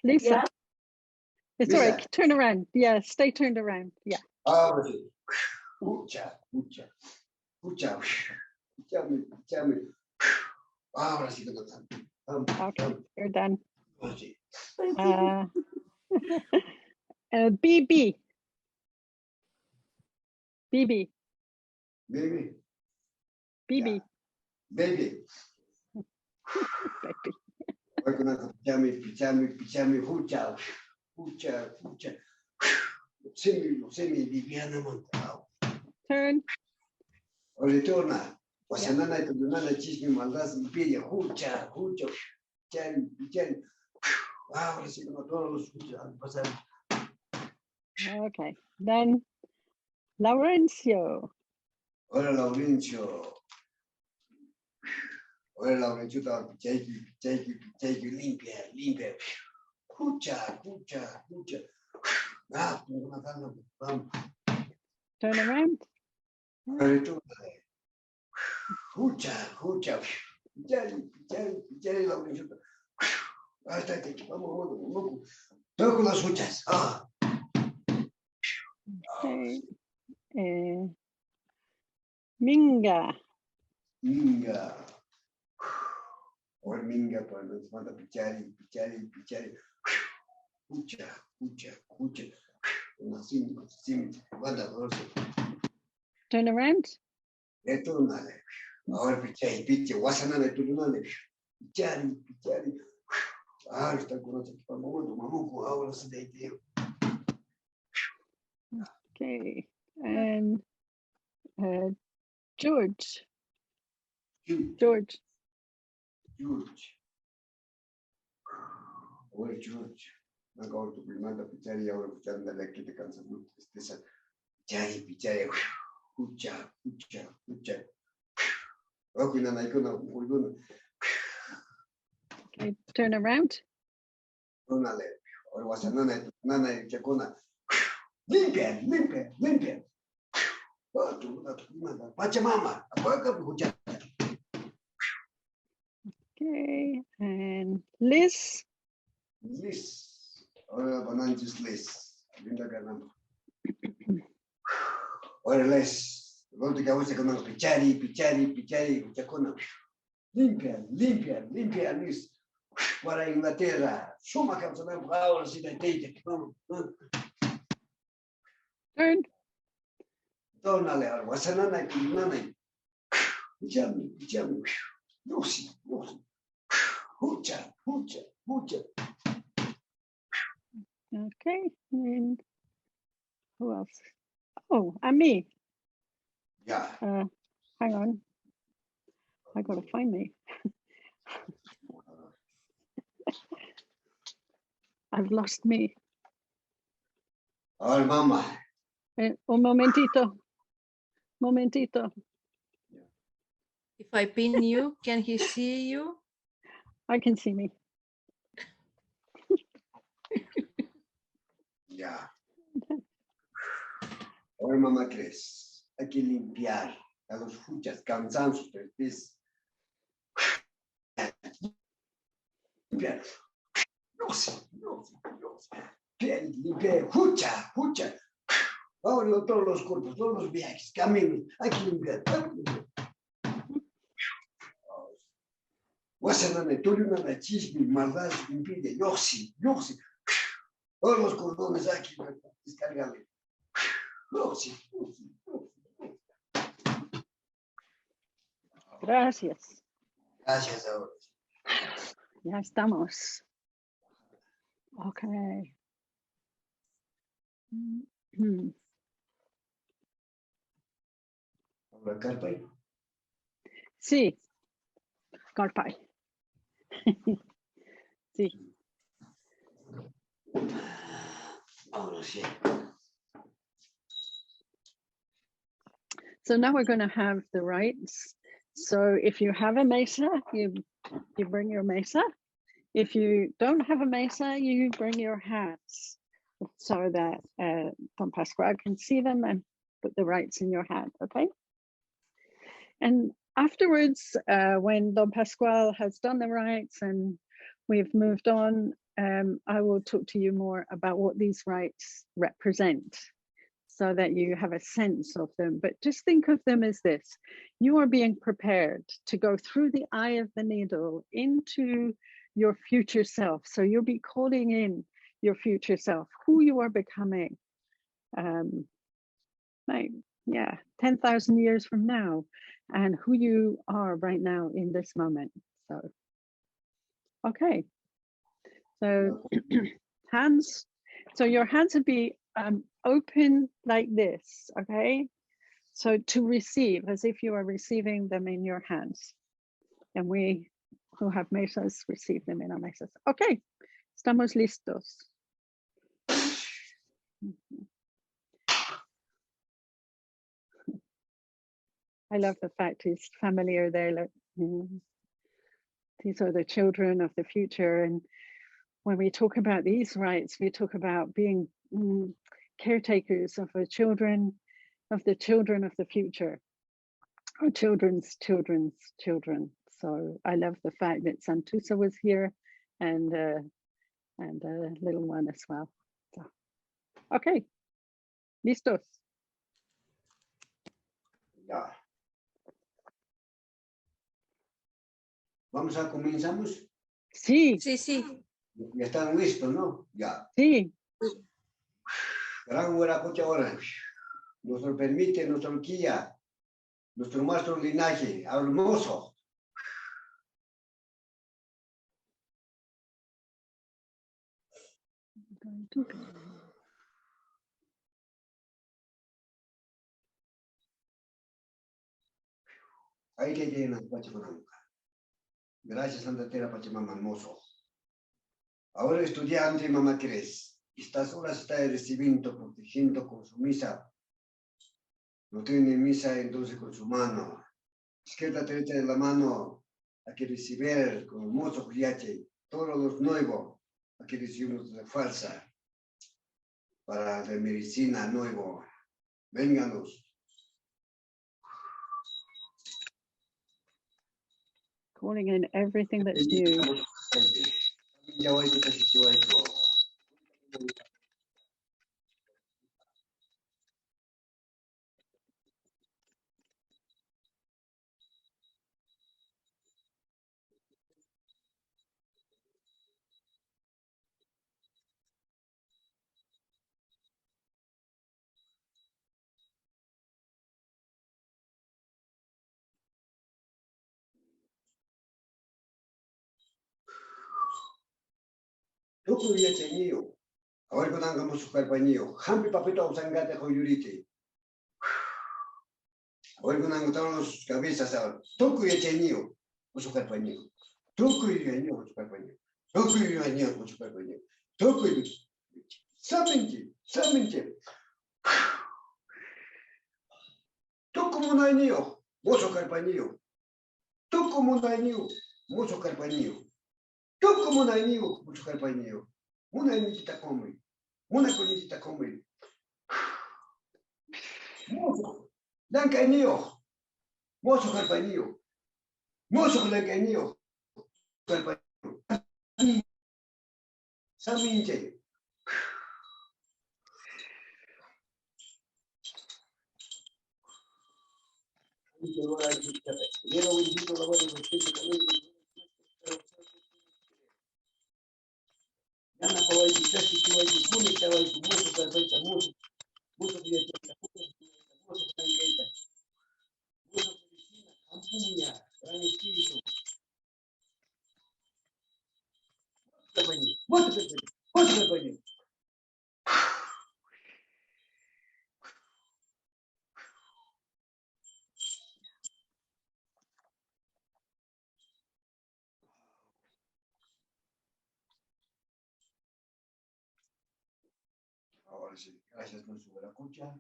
Lisa. Yeah. It's Lisa. all right. Turn around. Yeah, stay turned around. Yeah. Ahora sí. Escucha, escucha, escucha. Pichami, pichami. Ahora sí que no tanto. Okay, you're done. Ahora sí. BB. BB. Baby. BB. Baby. Baby. Voy con eso. Pichami, pichami, pichami. Escucha, escucha, escucha. Semi, Viviana Montao. Turn. O ritorna. Guasanana y Tulunana, chisme, maldad, imperia. Escucha, escucha. Pichami, pichami. Ahora sí que no todos los escuchan pasar. Okay, then Laurencio. Hola, Laurencio. Hola, Laurencio, pichaki, pichaki, pichaki, limpia, limpia. Escucha, escucha, escucha. Ah, vamos. Turn around. Escucha, escucha. Pichari, pichari, pichari, Laurencio. Hasta aquí, vamos. Todo con las escuchas. Ah. Okay. Minga. Minga. Or minga, para nos manda pichari, pichari, pichari. Escucha, escucha, escucha. Así, manda dos. Turn around. Esto nada. Ahora pichari, piche, guasanana, tulunana. Pichari, pichari. Ah, está con nosotros. Vamos, ahora se deite. Okay, and George. George. George. George. Oi, George. Dacă au tu prima de pizzeria, au puteam de la chite ca să nu este să pizzeria. Hucha. Okay, turn around. Limpia. Pachamama. Okay, and Liz. Liz. Ahora bananjis Liz. Linda ganando. Ahora Liz. Volta que a você quando pichari, chacona. Limpia, Liz. Para a Inglaterra. Suma que você não agora se deite. Turn. Tornale a wasanana kinana. Pichami. Nosi. Hucha. Okay, and who else? Oh, and me. Yeah. Hang on. I gotta find me. I've lost me. Oh, mama. Un momentito. If I pin you, can he see you? I can see me. Ya. Ahora, mamá, crees, hay que limpiar a los fuchas, cansancio, pis. Limpiar. No sé. Limpiar, fucha. Ahora todos los cuerpos, todos los viajes, caminos, hay que limpiar. Wasanane, Turinana, Chismi, maldad, impide, Yoxi. Todos los cordones aquí, descargale. Yoxi. Gracias. Gracias ahora. Ya estamos. Okay. Ahora, Carpay. Sí. Carpay. Sí. Ahora sí. So now we're going to have the rites. So if you have a mesa, you bring your mesa. If you don't have a mesa, you bring your hats so that Don Pascual can see them and put the rites in your hat, okay? And afterwards, when Don Pascual has done the rites and we've moved on, I will talk to you more about what these rites represent so that you have a sense of them. But just think of them as this. You are being prepared to go through the eye of the needle into your future self. So you'll be calling in your future self, who you are becoming, 10,000 years from now, and who you are right now in this moment. So, okay. So hands, so your hands would be open like this, okay? So to receive, as if you are receiving them in your hands. And we who have mesas receive them in our mesas. Okay, estamos listos. I love the fact his family are there. Like, these are the children of the future. And when we talk about these rights, we talk about being caretakers of the children of the future, or children's children. So I love the fact that Santusa was here and a little one as well. So, okay, listos. Ya. ¿Vamos a comenzamos? Sí. Ya están listos, ¿no? Ya. Sí. Gran hora, cocha hora. Nos lo permite, nuestro guía, nuestro maestro linaje, hermoso. Hay que llenar Pachamama. Gracias, Santa Tera Pachamama, Mosoq. Ahora estudiante, mamá Cres, estas horas está recibiendo, protegiendo con su misa. No tiene misa entonces con su mano. Izquierda, derecha de la mano, hay que recibir con el Mosoq Yache. Todos los nuevos, hay que recibimos la falsa. Para la medicina nuevo. Vénganos. Calling in everything that's new. Tuku ya chenio. Ahora que tengamos su carpañío. Hampi papito usangate joyurite. Ahora que tengamos todos los cabezas ahora. Tuku ya chenio. Con su carpañío. Tuku ya chenio con su carpañío. Tuku ya chenio con su carpañío. Tuku ya. Saminche. Saminche. Tuku monaño. Mozo carpañío. Tuku monaño. Mozo carpañío. Tuku monaño. Mozo carpañío. Una niñita come. Una coñita come. Mozo. Lancaño. Mozo carpañío. Mozo lancaño. Carpañío. Saminche. Yana kawai kitasi kuwai kumi kawai kumuso karpaita muso muso kuyacheta muso kangaita muso kulisina kampunya gran espíritu muso karpaño ahora sí, gracias por su buena escucha.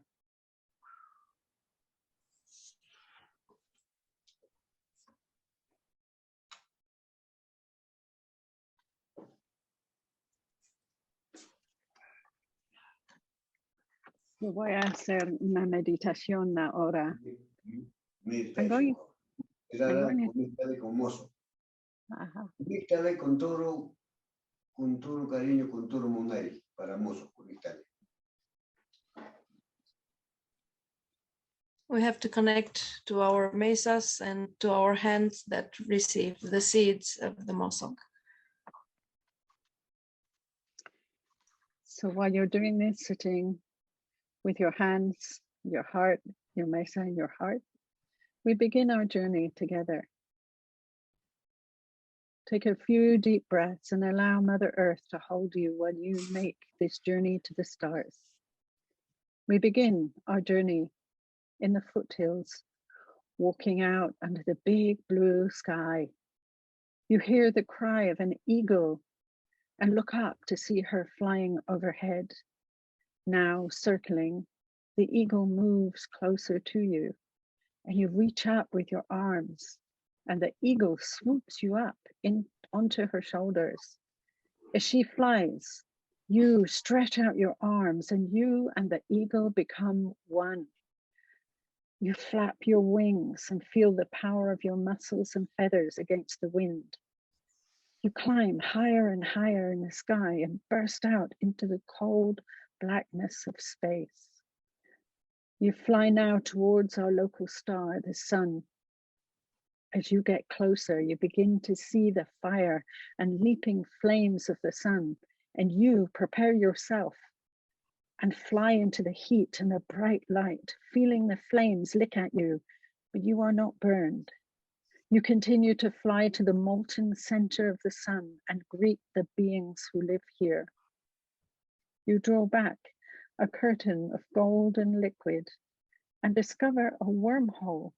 Yo voy a hacer una meditación ahora. I'm going Conéctale con Mosoq. Conéctale con todo cariño, con todo monari para Mosoq. Conéctale. We have to connect to our mesas and to our hands that receive the seeds of the Mosoq. So while you're doing this, sitting with your hands, your heart, your mesa in your heart, we begin our journey together. Take a few deep breaths and allow Mother Earth to hold you while you make this journey to the stars. We begin our journey in the foothills, walking out under the big blue sky. You hear the cry of an eagle and look up to see her flying overhead. Now circling, the eagle moves closer to you and you reach up with your arms and the eagle swoops you up onto her shoulders. As she flies, you stretch out your arms and you and the eagle become one. You flap your wings and feel the power of your muscles and feathers against the wind. You climb higher and higher in the sky and burst out into the cold blackness of space. You fly now towards our local star, the sun. As you get closer, you begin to see the fire and leaping flames of the sun, and you prepare yourself and fly into the heat and the bright light, feeling the flames lick at you, but you are not burned. You continue to fly to the molten center of the sun and greet the beings who live here. You draw back a curtain of golden liquid and discover a wormhole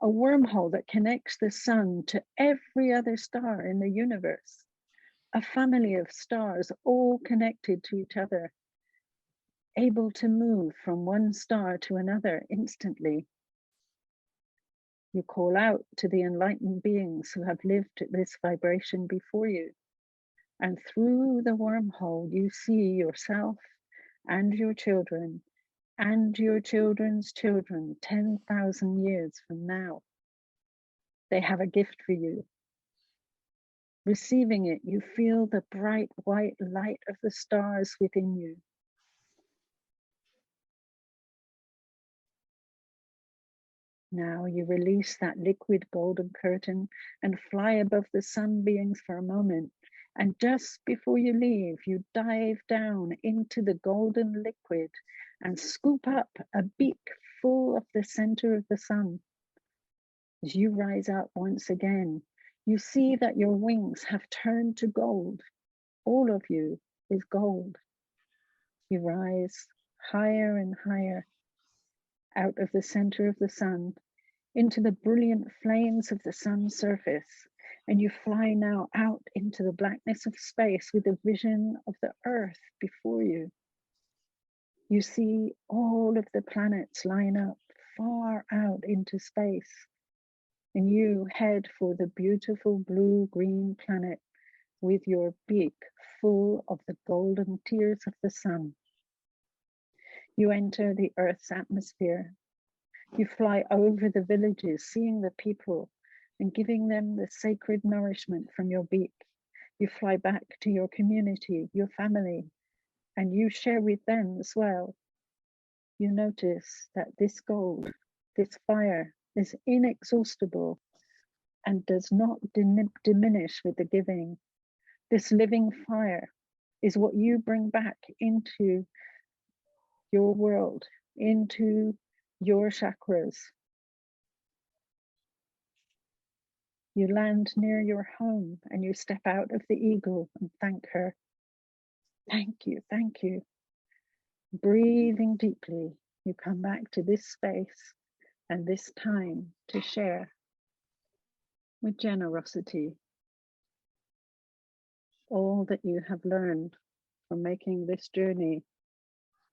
a wormhole that connects the sun to every other star in the universe, a family of stars all connected to each other, able to move from one star to another instantly. You call out to the enlightened beings who have lived at this vibration before you. And through the wormhole, you see yourself and your children and your children's children 10,000 years from now. They have a gift for you. Receiving it, you feel the bright white light of the stars within you. Now you release that liquid golden curtain and fly above the sun beings for a moment. And just before you leave, you dive down into the golden liquid and scoop up a beak full of the center of the sun. As you rise up once again, you see that your wings have turned to gold. All of you is gold. You rise higher and higher out of the center of the sun into the brilliant flames of the sun's surface, and you fly now out into the blackness of space with a vision of the earth before you. You see all of the planets line up far out into space, and you head for the beautiful blue-green planet with your beak full of the golden tears of the sun. You enter the Earth's atmosphere. You fly over the villages, seeing the people and giving them the sacred nourishment from your beak. You fly back to your community, your family, and you share with them as well. You notice that this gold, this fire is inexhaustible and does not diminish with the giving. This living fire is what you bring back into your world, into your chakras. You land near your home and you step out of the eagle and thank her. Thank you, thank you. Breathing deeply, you come back to this space and this time to share with generosity all that you have learned from making this journey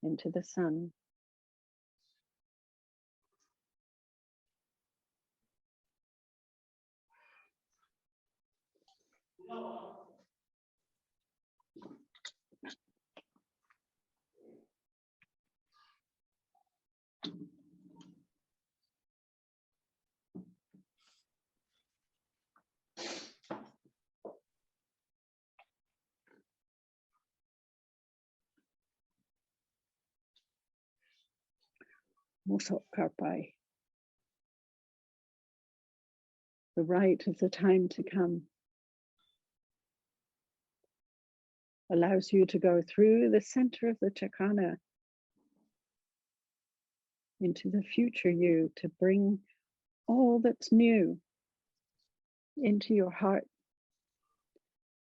into the sun. Mosoq Karpai. The rite of the time to come allows you to go through the center of the Chakana into the future you, to bring all that's new into your heart,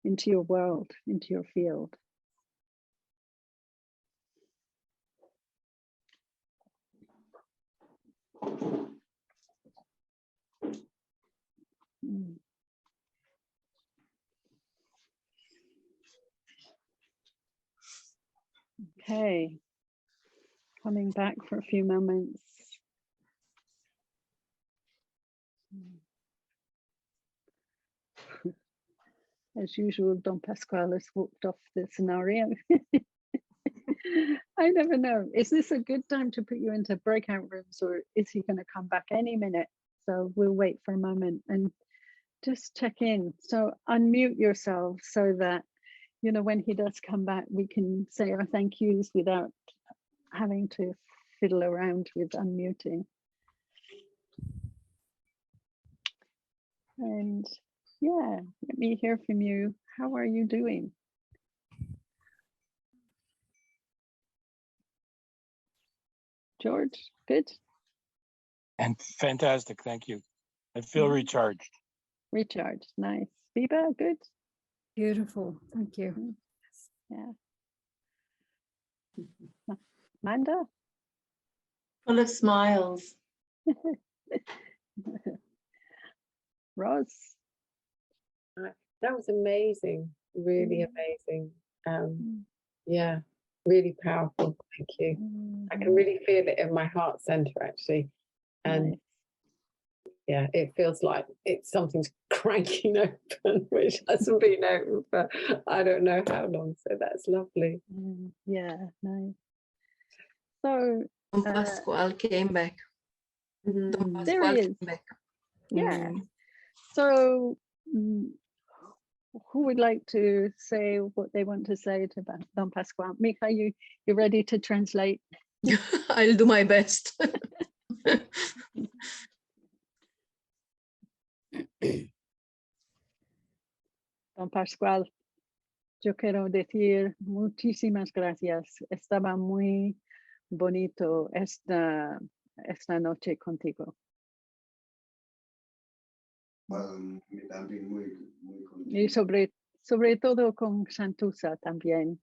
into your world, into your field. Okay, coming back for a few moments. As usual, Don Pascual has walked off the scenario. I never know. Is this a good time to put you into breakout rooms, or is he going to come back any minute? So we'll wait for a moment and just check in. So unmute yourself so that, you know, when he does come back, we can say our thank yous without having to fiddle around with unmuting. And yeah, let me hear from you. How are you doing? George, good? And fantastic, thank you. I feel recharged. Recharged, nice. Biba, good? Beautiful, thank you. Yeah. Amanda? Full of smiles. Roz. That was amazing, really amazing. Yeah, really powerful. Thank you. I can really feel it in my heart center actually, and yeah, it feels like something's cranking open, which hasn't been open for I don't know how long. So that's lovely. Yeah, nice. So Don Pascual came back. Don there Pascual he came is. back. Yeah. So who would like to say what they want to say to Don Pascual? Mika, you ready to translate? I'll do my best. Don Pascual, yo quiero decir muchísimas gracias. Estaba muy bonito esta noche contigo. También muy contento. Y sobre todo con Santusa también.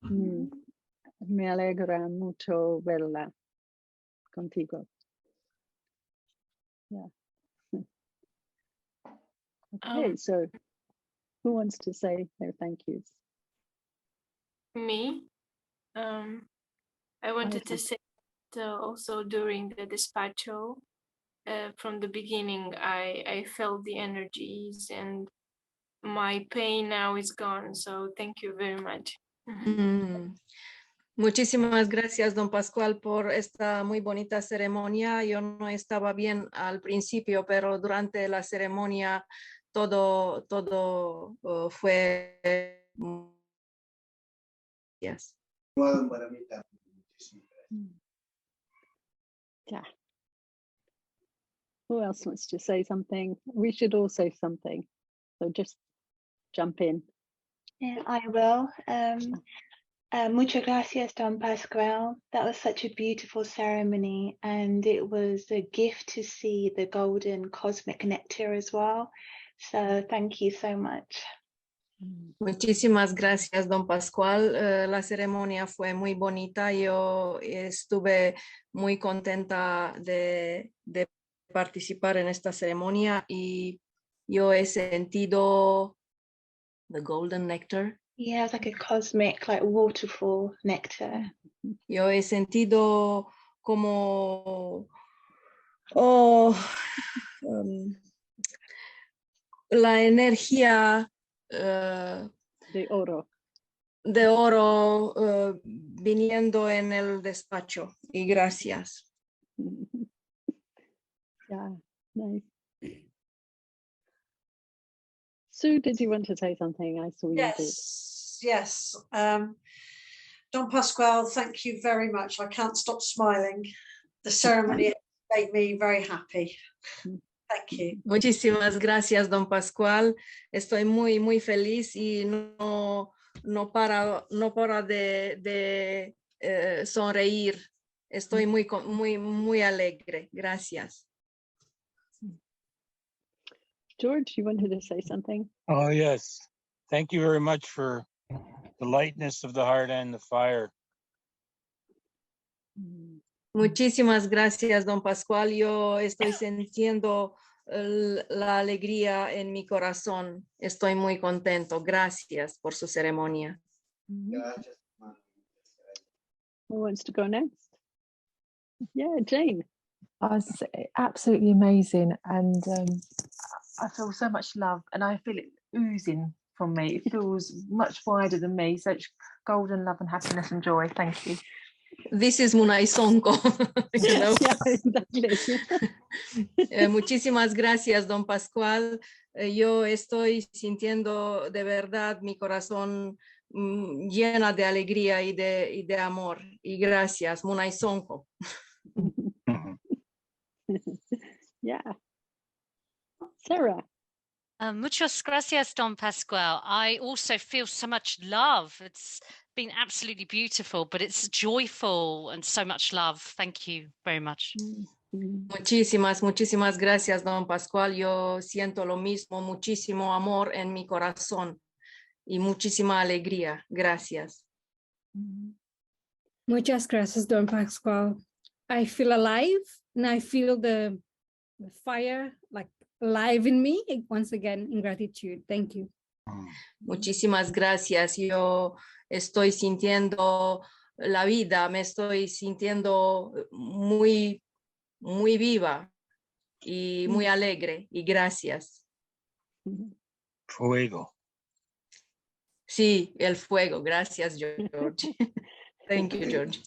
Me alegra mucho verla contigo. Yeah. Okay, so who wants to say their thank yous? Me. I wanted to say that, also during the despacho, from the beginning, I felt the energies and my pain now is gone. So thank you very much. Muchísimas gracias, Don Pascual, por esta muy bonita ceremonia. Yo no estaba bien al principio, pero durante la ceremonia todo fue. Yes. Yeah. Who else wants to say something? We should all say something. So just jump in. Yeah, I will. Muchas gracias, Don Pascual. That was such a beautiful ceremony, and it was a gift to see the golden cosmic nectar as well. So thank you so much. Muchísimas gracias, Don Pascual. La ceremonia fue muy bonita. Yo estuve muy contenta de participar en esta ceremonia y yo he sentido the golden nectar. Yeah, it's like a cosmic, like waterfall nectar. Yo he sentido como la energía de oro viniendo en el despacho. Y gracias. Yeah, nice. Sue, did you want to say something? I saw you did. Yes. Don Pascual, thank you very much. I can't stop smiling. The ceremony made me very happy. Thank you. Muchísimas gracias, Don Pascual. Estoy muy feliz y no para de sonreír. Estoy muy alegre. Gracias. George, you wanted to say something? Oh, yes. Thank you very much for the lightness of the heart and the fire. Muchísimas gracias, Don Pascual. Yo estoy sintiendo la alegría en mi corazón. Estoy muy contento. Gracias por su ceremonia. Who wants to go next? Yeah, Jane. It's absolutely amazing, and I feel so much love, and I feel it oozing from me. It feels much wider than me. Such golden love and happiness and joy. Thank you. This is Munay Sonko. You know? Yeah, exactly. Muchísimas gracias, Don Pascual. Yo estoy sintiendo de verdad mi corazón llena de alegría y de amor. Y gracias, Munay Sonko. Yeah. Sarah. Muchas gracias, Don Pascual. I also feel so much love. It's been absolutely beautiful, but it's joyful and so much love. Thank you very much. Muchísimas gracias, Don Pascual. Yo siento lo mismo, muchísimo amor en mi corazón y muchísima alegría. Gracias. Muchas gracias, Don Pascual. I feel alive and I feel the the fire like alive in me once again in gratitude. Thank you. Muchísimas gracias. Yo estoy sintiendo la vida, me estoy sintiendo muy, muy viva y muy alegre. Y gracias. Fuego. Sí, el fuego. Gracias, George. Thank you, George.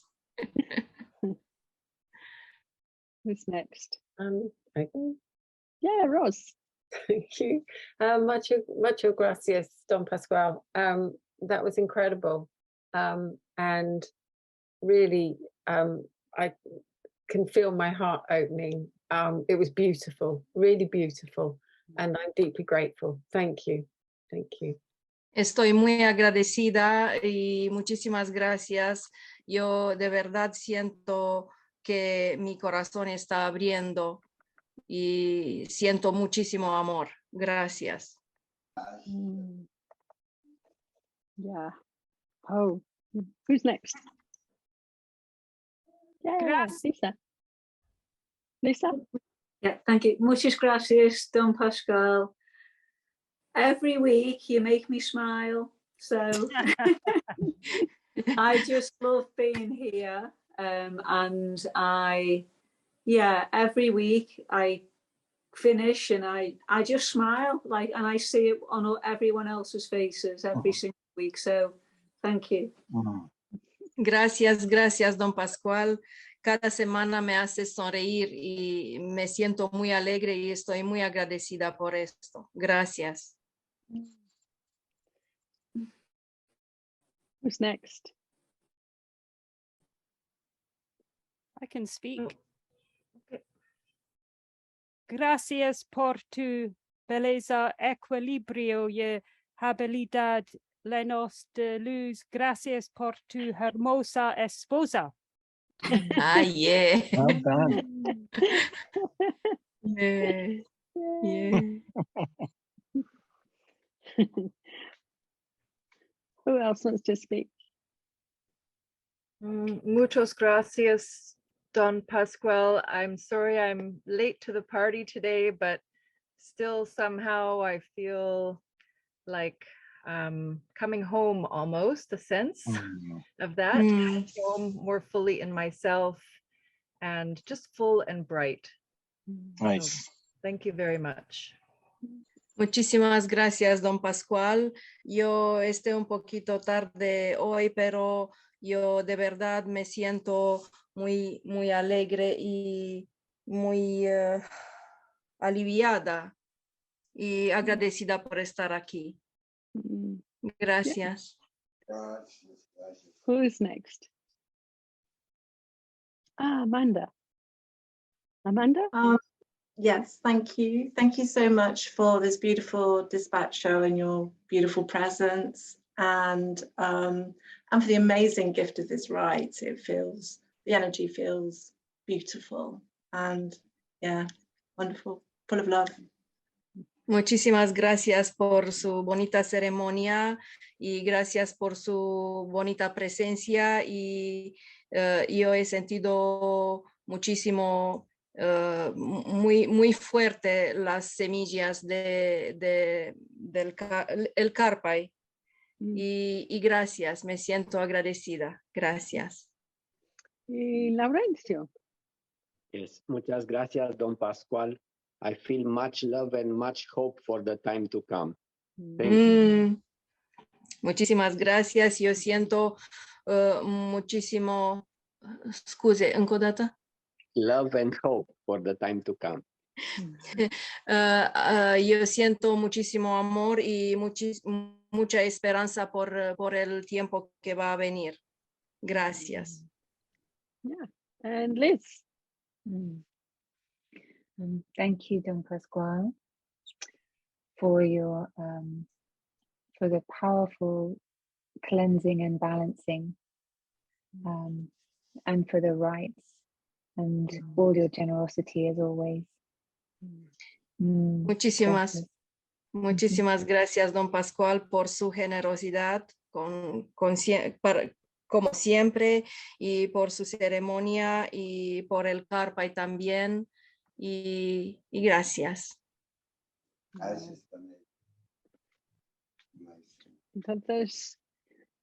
Who's next? I can. Yeah, Roz. Thank you. Mucho gracias, Don Pascual. That was incredible. And really, I can feel my heart opening. It was beautiful, really beautiful. And I'm deeply grateful. Thank you. Thank you. Estoy muy agradecida y muchísimas gracias. Yo de verdad siento que mi corazón está abriendo y siento muchísimo amor. Gracias. Yeah. Oh, who's next? Yeah, Lisa. Lisa? Yeah, thank you. Muchas gracias, Don Pascual. Every week you make me smile. So I just love being here. And every week I finish and I just smile, and I see it on everyone else's faces every single week. So thank you. Gracias, Don Pascual. Cada semana me hace sonreír y me siento muy alegre y estoy muy agradecida por esto. Gracias. Who's next? I can speak. Gracias por tu belleza, equilibrio y habilidad, llenos de luz. Gracias por tu hermosa esposa. Ah, yeah. Well done. Yeah. Who else wants to speak? Muchas gracias, Don Pascual. I'm sorry I'm late to the party today, but still somehow I feel like coming home almost, a sense of that, coming home more fully in myself and just full and bright. Nice. So, thank you very much. Muchísimas gracias, Don Pascual. Yo esté un poquito tarde hoy, pero yo de verdad me siento muy, muy alegre y muy aliviada y agradecida por estar aquí. Gracias. Who is next? Amanda. Amanda? Yes, thank you. Thank you so much for this beautiful dispatch show and your beautiful presence, and for the amazing gift of this rite. The energy feels beautiful and wonderful, full of love. Muchísimas gracias por su bonita ceremonia y gracias por su bonita presencia y yo he sentido muchísimo, muy fuerte las semillas del carpay y gracias, me siento agradecida. Gracias. Y Laurencio. Yes, muchas gracias, Don Pascual. I feel much love and much hope for the time to come. Thank you. Muchísimas gracias. Yo siento muchísimo, scuze, încă o dată? Love and hope for the time to come. Yo siento muchísimo amor y mucha esperanza por el tiempo que va a venir. Gracias. Yeah. And Liz. Thank you, Don Pascual, for your for the powerful cleansing and balancing, and for the rites and all your generosity as always. Muchísimas gracias, Don Pascual, por su generosidad como siempre y por su ceremonia y por el carpay también. y gracias. Entonces,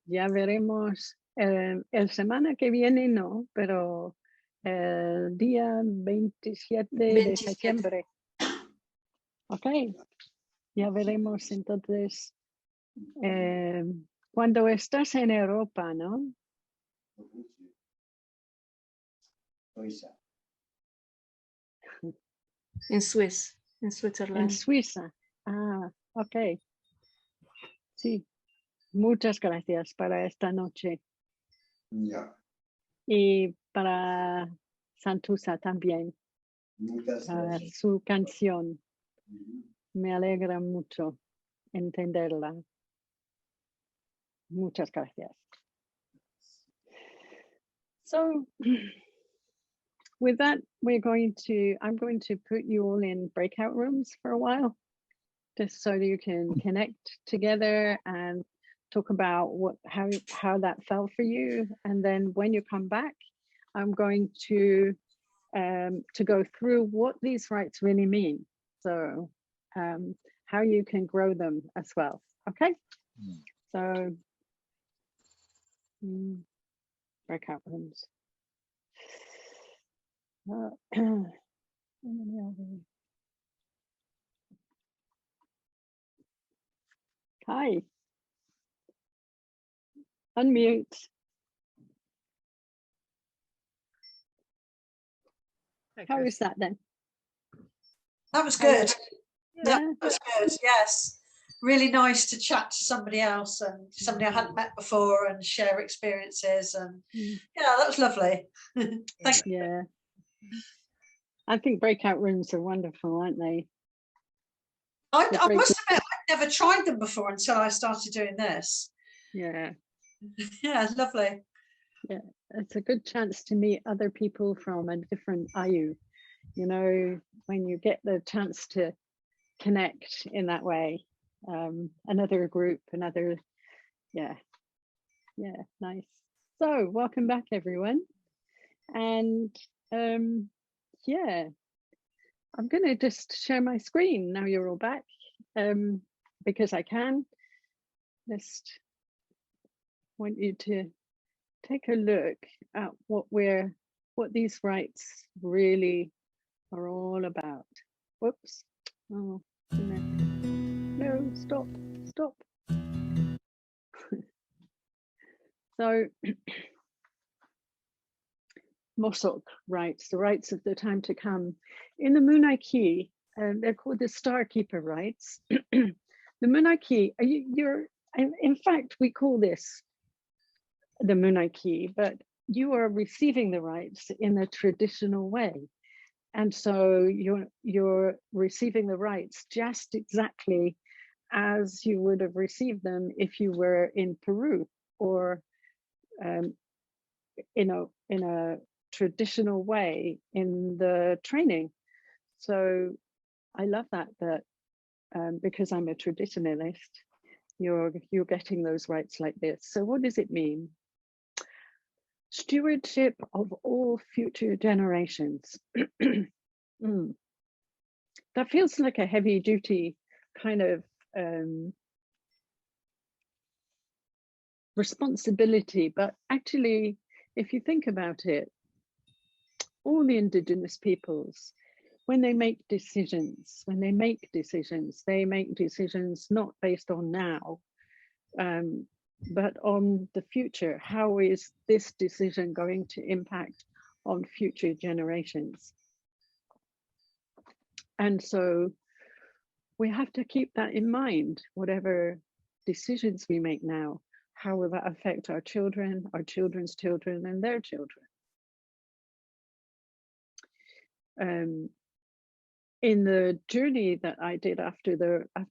ya veremos el semana que viene, no, pero el día 27 de 27. septiembre. Ok, ya veremos entonces cuando estás en Europa, ¿no? En Suiza, en En Switzerland. Suiza. Ah, ok. Sí, muchas gracias para esta noche. Y para Santusa también, para su canción. Me alegra mucho entenderla. Muchas gracias. So, with that, I'm going to put you all in breakout rooms for a while, just so that you can connect together and talk about how that felt for you. And then when you come back, I'm going to go through what these rites really mean. So how you can grow them as well. Okay. So breakout rooms. Hi. Unmute. How is that then? That was good. Yeah. That was good. Yes. Really nice to chat to somebody else and somebody I hadn't met before and share experiences. And yeah, that was lovely. Thank you. Yeah. I think breakout rooms are wonderful, aren't they? I must admit, I'd never tried them before until I started doing this. Yeah. Yeah, lovely. Yeah, it's a good chance to meet other people from a different ayu. You know, when you get the chance to connect in that way, another group, yeah, nice. So welcome back, everyone. And yeah, I'm going to just share my screen now you're all back, because I can. Just want you to take a look at what these rites really are all about. Whoops. Oh, no, stop. So Mosoq rites, the rites of the time to come. In the Munaiki, they're called the Star Keeper rites. The Munaiki, in fact, we call this the Munaiki, but you are receiving the rites in a traditional way. And so you're receiving the rites just exactly as you would have received them if you were in Peru or in a traditional way in the training. So I love that because I'm a traditionalist, you're getting those rites like this. So what does it mean? Stewardship of all future generations. That feels like a heavy duty kind of responsibility, but actually, if you think about it, all the indigenous peoples, when they make decisions, they make decisions not based on now, but on the future. How is this decision going to impact on future generations? And so we have to keep that in mind, whatever decisions we make now, how will that affect our children, our children's children, and their children? In the journey that I did after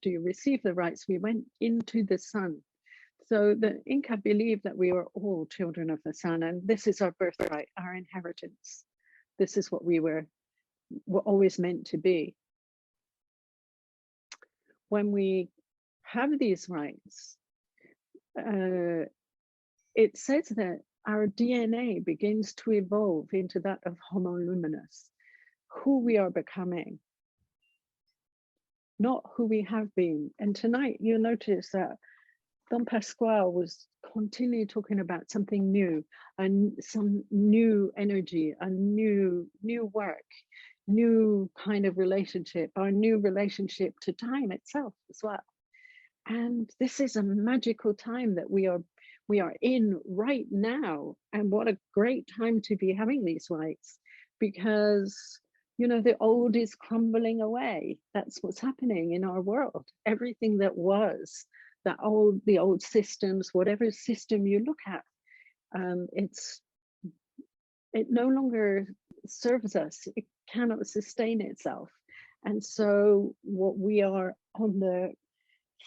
you receive the rites, we went into the sun. So the Inca believed that we were all children of the sun, and this is our birthright, our inheritance. This is what we were always meant to be. When we have these rites, it says that our DNA begins to evolve into that of Homo luminous. who we are becoming, not who we have been. And tonight you'll notice that Don Pascual was continually talking about something new, and some new energy, a new work, new kind of relationship, our new relationship to time itself as well. And this is a magical time that we are in right now. And what a great time to be having these rites, because you know, the old is crumbling away. That's what's happening in our world. Everything that was, the old systems, whatever system you look at, it no longer serves us. It cannot sustain itself. And so what we are on the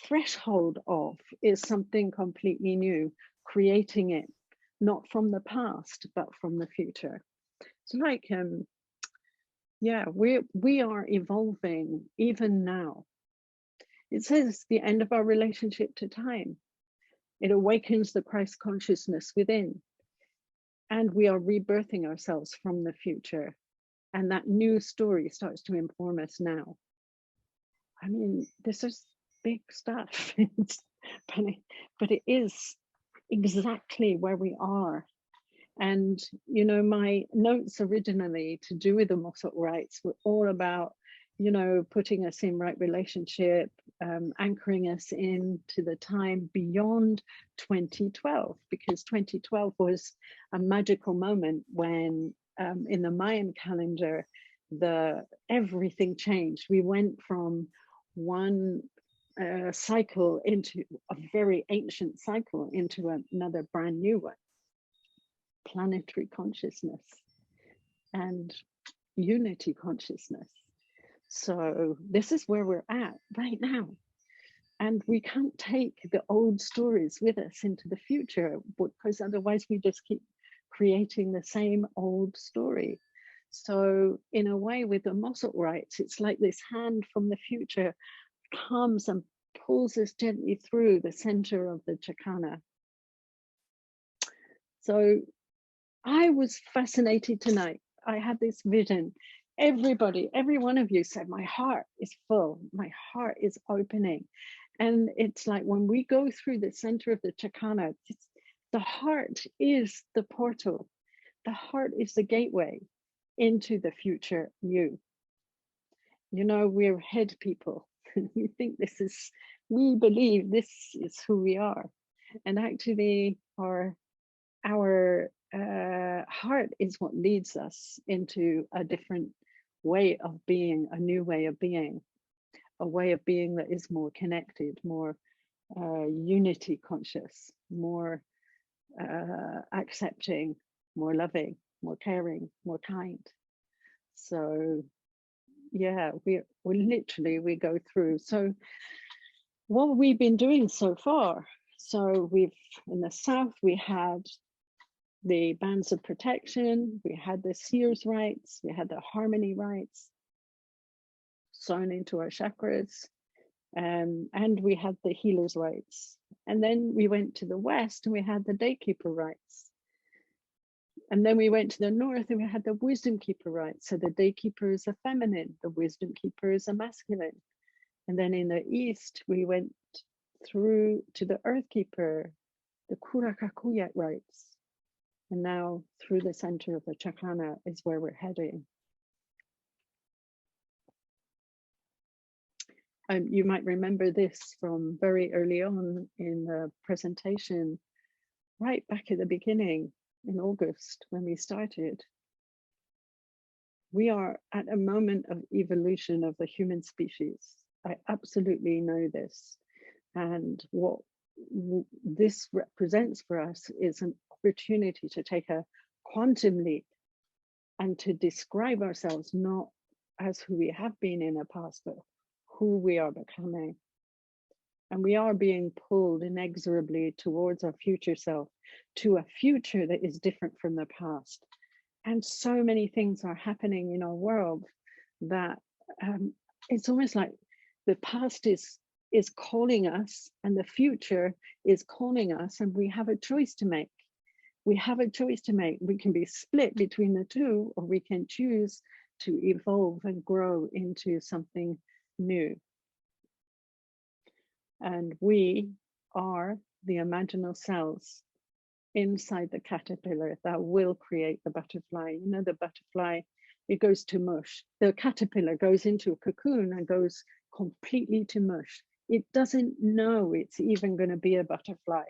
threshold of is something completely new, creating it, not from the past, but from the future. So like, yeah, we are evolving even now. It says the end of our relationship to time. It awakens the Christ consciousness within. And we are rebirthing ourselves from the future. And that new story starts to inform us now. I mean, this is big stuff, but it is exactly where we are. And, you know, my notes originally to do with the Mosoq rites were all about, you know, putting us in right relationship, anchoring us into the time beyond 2012, because 2012 was a magical moment when in the Mayan calendar, everything changed. We went from one cycle into a very ancient cycle into another brand new one. Planetary consciousness and unity consciousness. So this is where we're at right now. And we can't take the old stories with us into the future, because otherwise we just keep creating the same old story. So in a way, with the Mosoq rites, it's like this hand from the future comes and pulls us gently through the center of the Chakana. So I was fascinated tonight. I had this vision. Everybody, every one of you said, my heart is full, my heart is opening. And it's like when we go through the center of the Chakana, the heart is the portal. The heart is the gateway into the future you. You know, we're head people. We think we believe this is who we are. And actually our heart is what leads us into a different way of being, a new way of being, a way of being that is more connected, more unity conscious, more accepting, more loving, more caring, more kind. So yeah, we go through. So what have we been doing so far? So in the south, we had the bands of protection, we had the seers rites, we had the harmony rites sewn into our chakras, and we had the healers rites. And then we went to the west and we had the daykeeper rites. And then we went to the north and we had the wisdom keeper rites. So the daykeeper is a feminine, the wisdom keeper is a masculine. And then in the east, we went through to the earth keeper, the Kurakakuyat rites. And now through the center of the Chakana is where we're heading. You might remember this from very early on in the presentation, right back at the beginning in August when we started. We are at a moment of evolution of the human species. I absolutely know this. And what this represents for us is an opportunity to take a quantum leap and to describe ourselves not as who we have been in the past, but who we are becoming. And we are being pulled inexorably towards our future self, to a future that is different from the past. And so many things are happening in our world that it's almost like the past is calling us and the future is calling us, and we have a choice to make. We have a choice to make. We can be split between the two, or we can choose to evolve and grow into something new. And we are the imaginal cells inside the caterpillar that will create the butterfly. You know, the butterfly, it goes to mush. The caterpillar goes into a cocoon and goes completely to mush. It doesn't know it's even going to be a butterfly.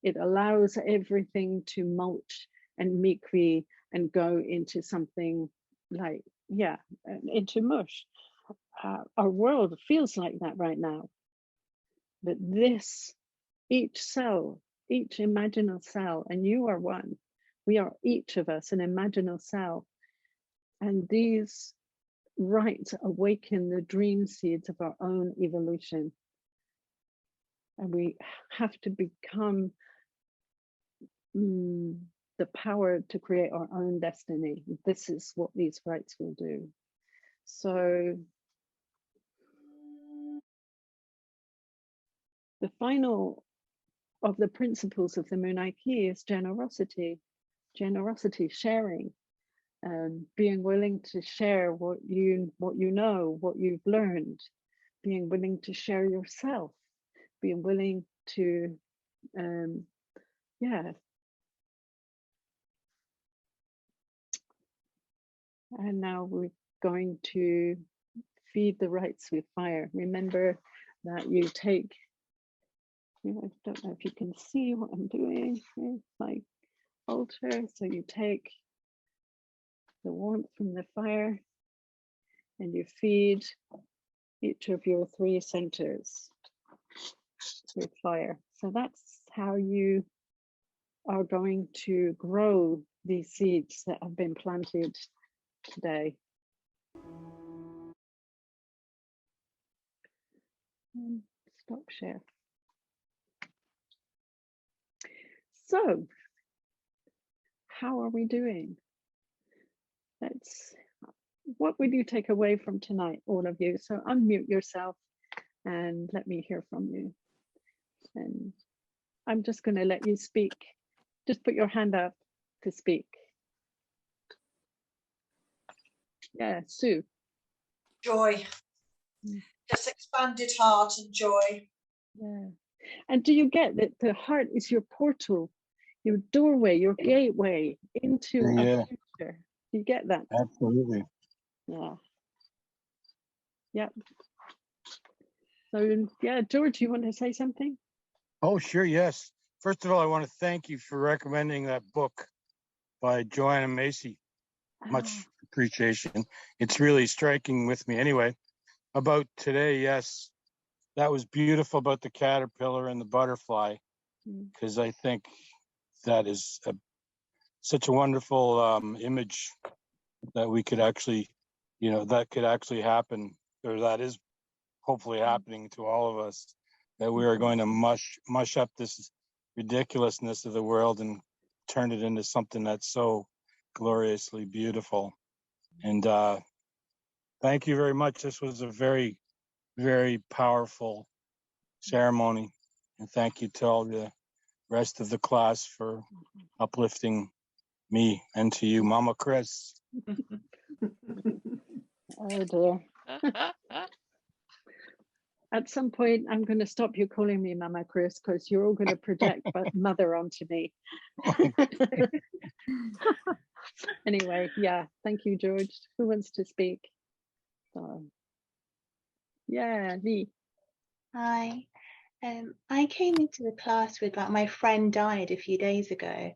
It allows everything to mulch and mimicry and go into something like, yeah, into mush. Our world feels like that right now. But this, each cell, each imaginal cell, and you are one, we are each of us an imaginal cell. And these rites awaken the dream seeds of our own evolution. And we have to become the power to create our own destiny. This is what these rites will do. So the final of the principles of the Moonai Key is generosity. Generosity, sharing, being willing to share what you know, what you've learned, being willing to share yourself, being willing to, yeah. And now we're going to feed the rites with fire. Remember that you take, I don't know if you can see what I'm doing. It's like altar. So you take the warmth from the fire and you feed each of your 3 centers with fire. So that's how you are going to grow these seeds that have been planted today. Stop share. So, how are we doing? What would you take away from tonight, all of you? So unmute yourself and let me hear from you. And I'm just going to let you speak. Just put your hand up to speak. Yeah, Sue. Joy. Just expanded heart and joy. Yeah. And do you get that the heart is your portal, your doorway, your gateway into a future? Do you get that? Absolutely. Yeah. Yep. So yeah, George, you want to say something? Oh, sure, yes. First of all, I want to thank you for recommending that book by Joanna Macy. Much appreciation. It's really striking with me. Anyway, about today, yes, that was beautiful about the caterpillar and the butterfly, because I think that is such a wonderful image that we could actually, that could actually happen, or that is hopefully happening to all of us, that we are going to mush up this ridiculousness of the world and turn it into something that's so gloriously beautiful. And thank you very much. This was a very, very powerful ceremony. And thank you to all the rest of the class for uplifting me, and to you, Mama Chris. Oh dear. At some point, I'm going to stop you calling me Mama Chris, because you're all going to project mother onto me. Anyway, yeah, thank you, George. Who wants to speak? Yeah, Lee. Hi. I came into the class with, like, my friend died a few days ago,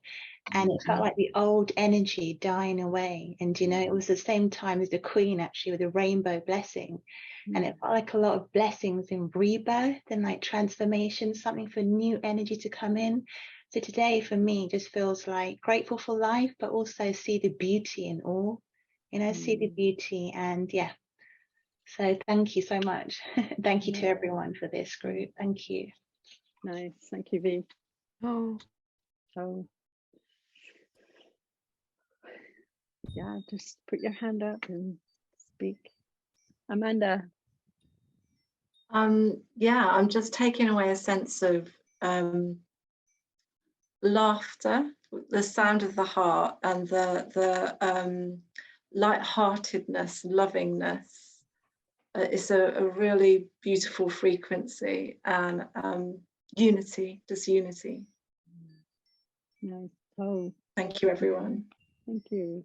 and it felt like the old energy dying away. And, it was the same time as the Queen, actually, with the rainbow blessing. And it felt like a lot of blessings in rebirth and like transformation, something for new energy to come in. So today for me just feels like grateful for life, but also see the beauty in all, see the beauty. And yeah, so thank you so much. Thank you to everyone for this group. Thank you. Nice. Thank you, V. Oh. Yeah, just put your hand up and speak. Amanda. Yeah, I'm just taking away a sense of laughter, the sound of the heart, and the lightheartedness, lovingness. It's a really beautiful frequency, and unity, just unity. Nice. Oh, thank you, everyone. Thank you.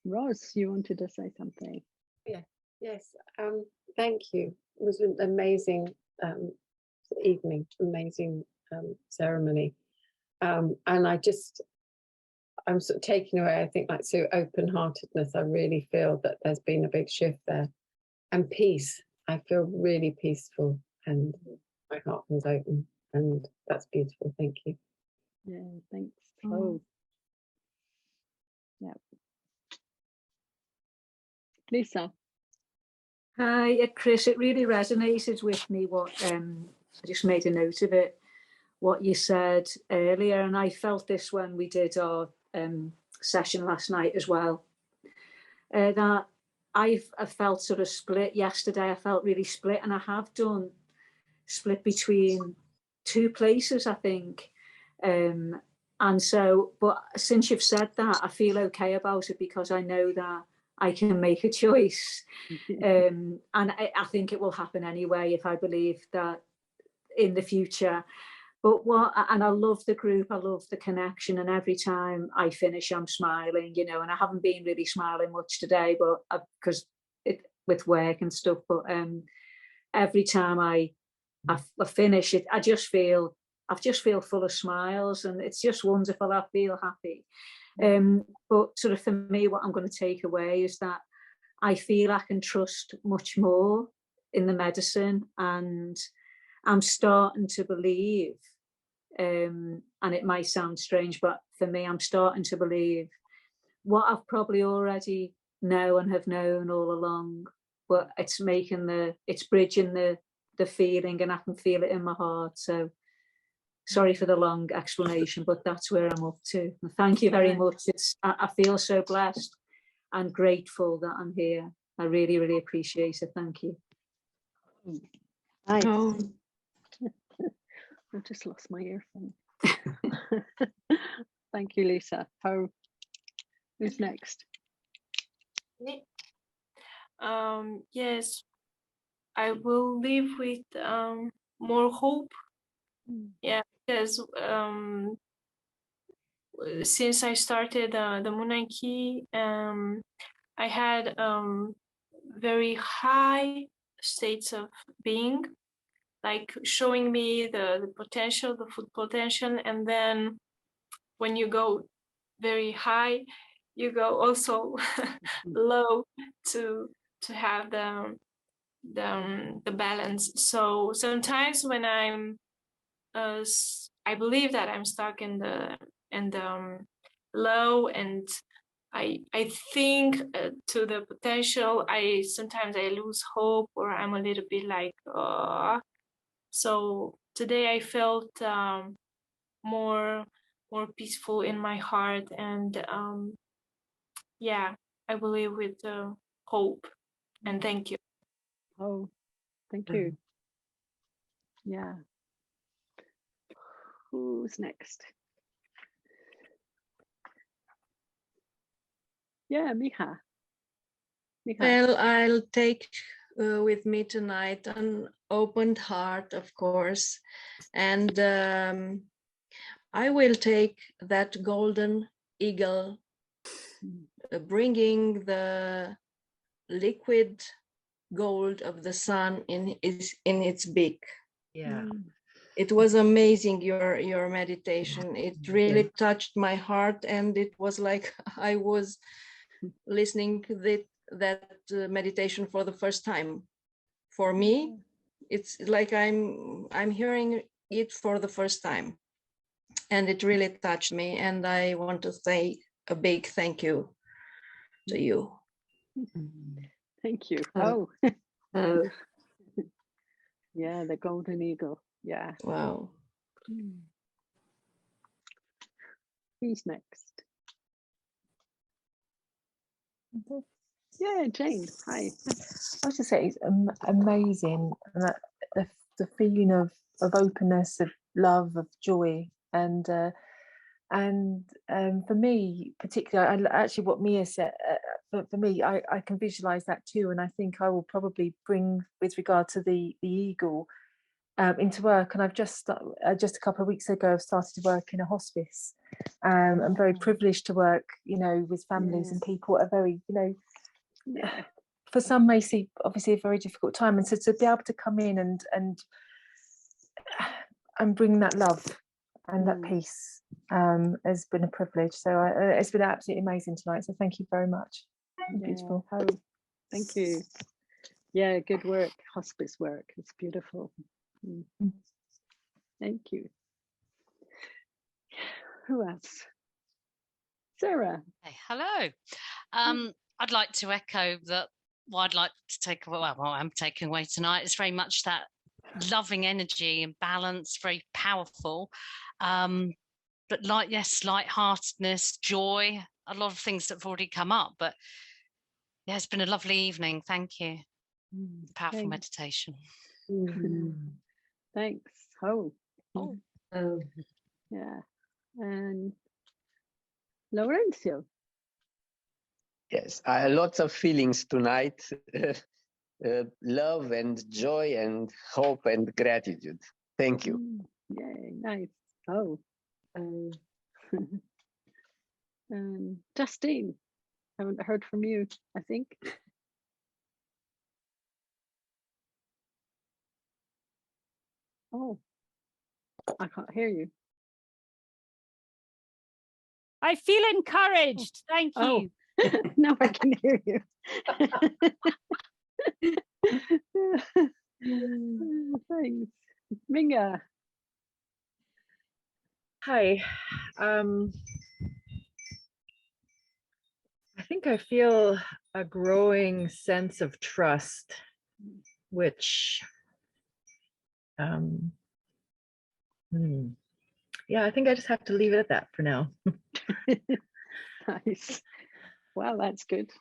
Roz, you wanted to say something. Yeah, yes. Thank you. It was an amazing evening, amazing ceremony. And I'm sort of taking away, I think, like, so open-heartedness. I really feel that there's been a big shift there. And peace. I feel really peaceful, and my heart was open, and that's beautiful. Thank you. Yeah, thanks. Oh, yeah. Lisa. Hi, Chris. It really resonated with me what I just made a note of it, what you said earlier, and I felt this when we did our session last night as well. That I felt sort of split yesterday. I felt really split, and I have done split between two places, I think. And so, but since you've said that, I feel okay about it, because I know that I can make a choice. And I think it will happen anyway, if I believe that in the future. But and I love the group, I love the connection, and every time I finish, I'm smiling, you know, and I haven't been really smiling much today, but because with work and stuff, but every time I finish it, I just feel full of smiles, and it's just wonderful. I feel happy. But sort of for me, what I'm going to take away is that I feel I can trust much more in the medicine, and I'm starting to believe, and it might sound strange, but for me, I'm starting to believe what I've probably already know and have known all along, but it's bridging the feeling, and I can feel it in my heart. So sorry for the long explanation, but that's where I'm up to. And thank you very much. I feel so blessed and grateful that I'm here. I really, really appreciate it. Thank you. Hi. Oh. I just lost my earphone. Thank you, Lisa. Who's next? Yes, I will live with more hope. Yeah, because since I started the Munanki, I had very high states of being, like showing me the potential, the full potential, and then when you go very high, you go also low to have the balance. So sometimes when I'm I believe that I'm stuck in the low, and I think to the potential, sometimes I lose hope, or I'm a little bit like, oh. So today I felt more peaceful in my heart, and yeah, I believe with hope. And thank you. Oh, thank you. Yeah. Who's next? Yeah, Miha. Well, I'll take with me tonight an opened heart, of course, and I will take that golden eagle, bringing the liquid gold of the sun in its beak. Yeah. It was amazing, your meditation. It really touched my heart, and it was like I was listening to that meditation for the first time. For me, it's like I'm hearing it for the first time, and it really touched me. And I want to say a big thank you to you. Thank you. Yeah, the golden eagle. Yeah. Wow. Who's next? Yeah, Jane. Hi. I was just saying, it's amazing that the feeling of openness, of love, of joy, and And for me, particularly, actually, what Mia said, for me, I can visualize that too. And I think I will probably bring, with regard to the eagle, into work. And I've just a couple of weeks ago, I've started to work in a hospice. I'm very privileged to work, with families and people at a very, for some may see obviously a very difficult time. And so to be able to come in and bring that love and that peace has been a privilege. So it's been absolutely amazing tonight. So thank you very much. Beautiful. Oh, thank you. Yeah, good work. Hospice work. It's beautiful. Thank you. Who else? Sarah. Hey, hello. I'd like to echo that what I'd like to take away, well, what I'm taking away tonight is very much that loving energy and balance, very powerful. But lightheartedness, joy, a lot of things that have already come up. But yeah, it's been a lovely evening. Thank you. Powerful meditation. Thanks. Yeah. And Laurencio. Yes, lots of feelings tonight. Love and joy and hope and gratitude. Thank you. Yay, nice. Justine, haven't heard from you, I think. Oh, I can't hear you. I feel encouraged. Thank you. Now I can hear you. Thanks. Minga. Hi. I think I feel a growing sense of trust, which, yeah, I think I just have to leave it at that for now. Nice. Well, that's good.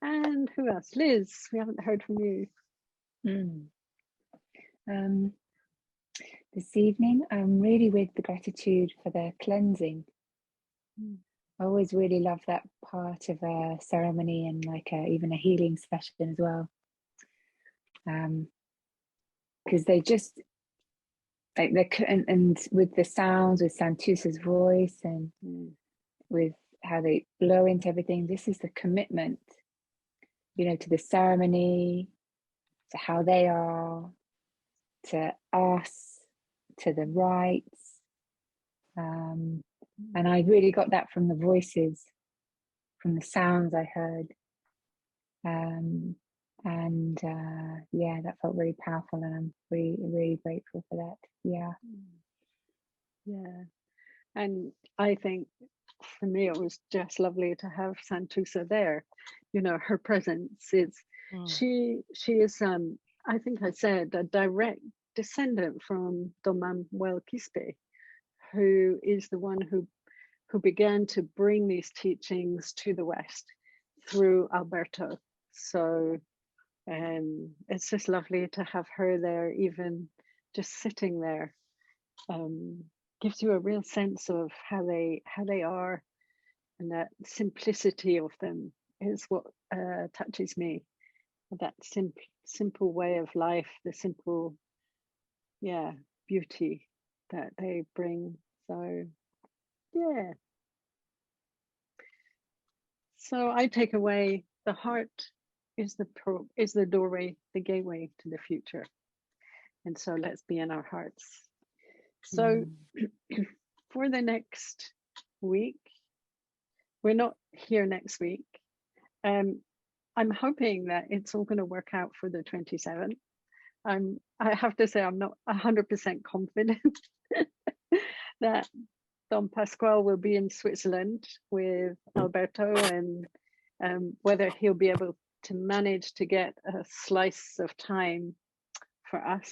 And who else? Liz, we haven't heard from you. This evening, I'm really with the gratitude for the cleansing. I always really love that part of a ceremony and even a healing session as well. Because they just and with the sounds, with Santusa's voice and with how they blow into everything, this is the commitment, to the ceremony, to how they are, to us, to the rites. And I really got that from the voices, from the sounds I heard. Yeah, that felt really powerful, and I'm really, really grateful for that. Yeah. And I think for me it was just lovely to have Santusa there. Her presence is she is I think I said a direct descendant from Don Manuel Quispe, who is the one who began to bring these teachings to the West through Alberto. So it's just lovely to have her there, even just sitting there. Gives you a real sense of how they are, and that simplicity of them is what touches me. That simple way of life, the simple, beauty that they bring. So, yeah. So I take away the heart is the doorway, the gateway to the future. And so let's be in our hearts. So for the next week, we're not here next week. I'm hoping that it's all going to work out for the 27th. I have to say I'm not 100% confident that Don Pascual will be in Switzerland with Alberto, and whether he'll be able to manage to get a slice of time for us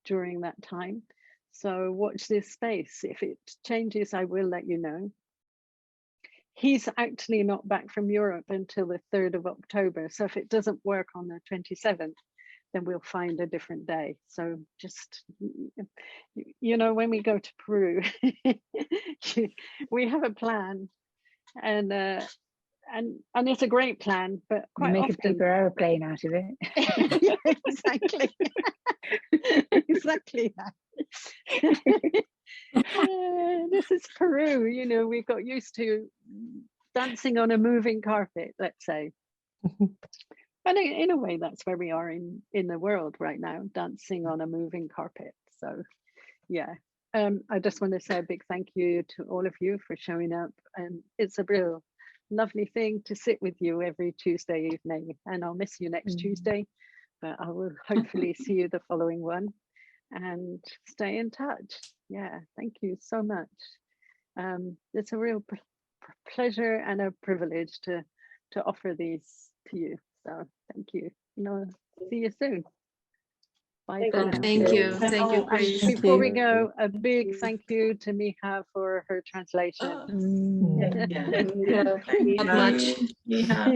during that time. So watch this space. If it changes, I will let you know. He's actually not back from Europe until the 3rd of October. So if it doesn't work on the 27th, then we'll find a different day. So just, you know, when we go to Peru, we have a plan, and it's a great plan, but You quite make often a paper aeroplane out of it. yeah, exactly. Exactly that. This is Peru, you know, we've got used to dancing on a moving carpet, let's say. And in a way, that's where we are in the world right now, dancing on a moving carpet. So yeah, I just want to say a big thank you to all of you for showing up, and it's a real lovely thing to sit with you every Tuesday evening, and I'll miss you next Tuesday, but I will hopefully see you the following one, and stay in touch. Yeah, thank you so much. It's a real pleasure and a privilege to offer these to you, so thank you. See you soon. Bye for now. Thank you. Oh, Thank you, and Chris. before we go, a big thank you to Miha for her translation. Yeah. Not much. Yeah.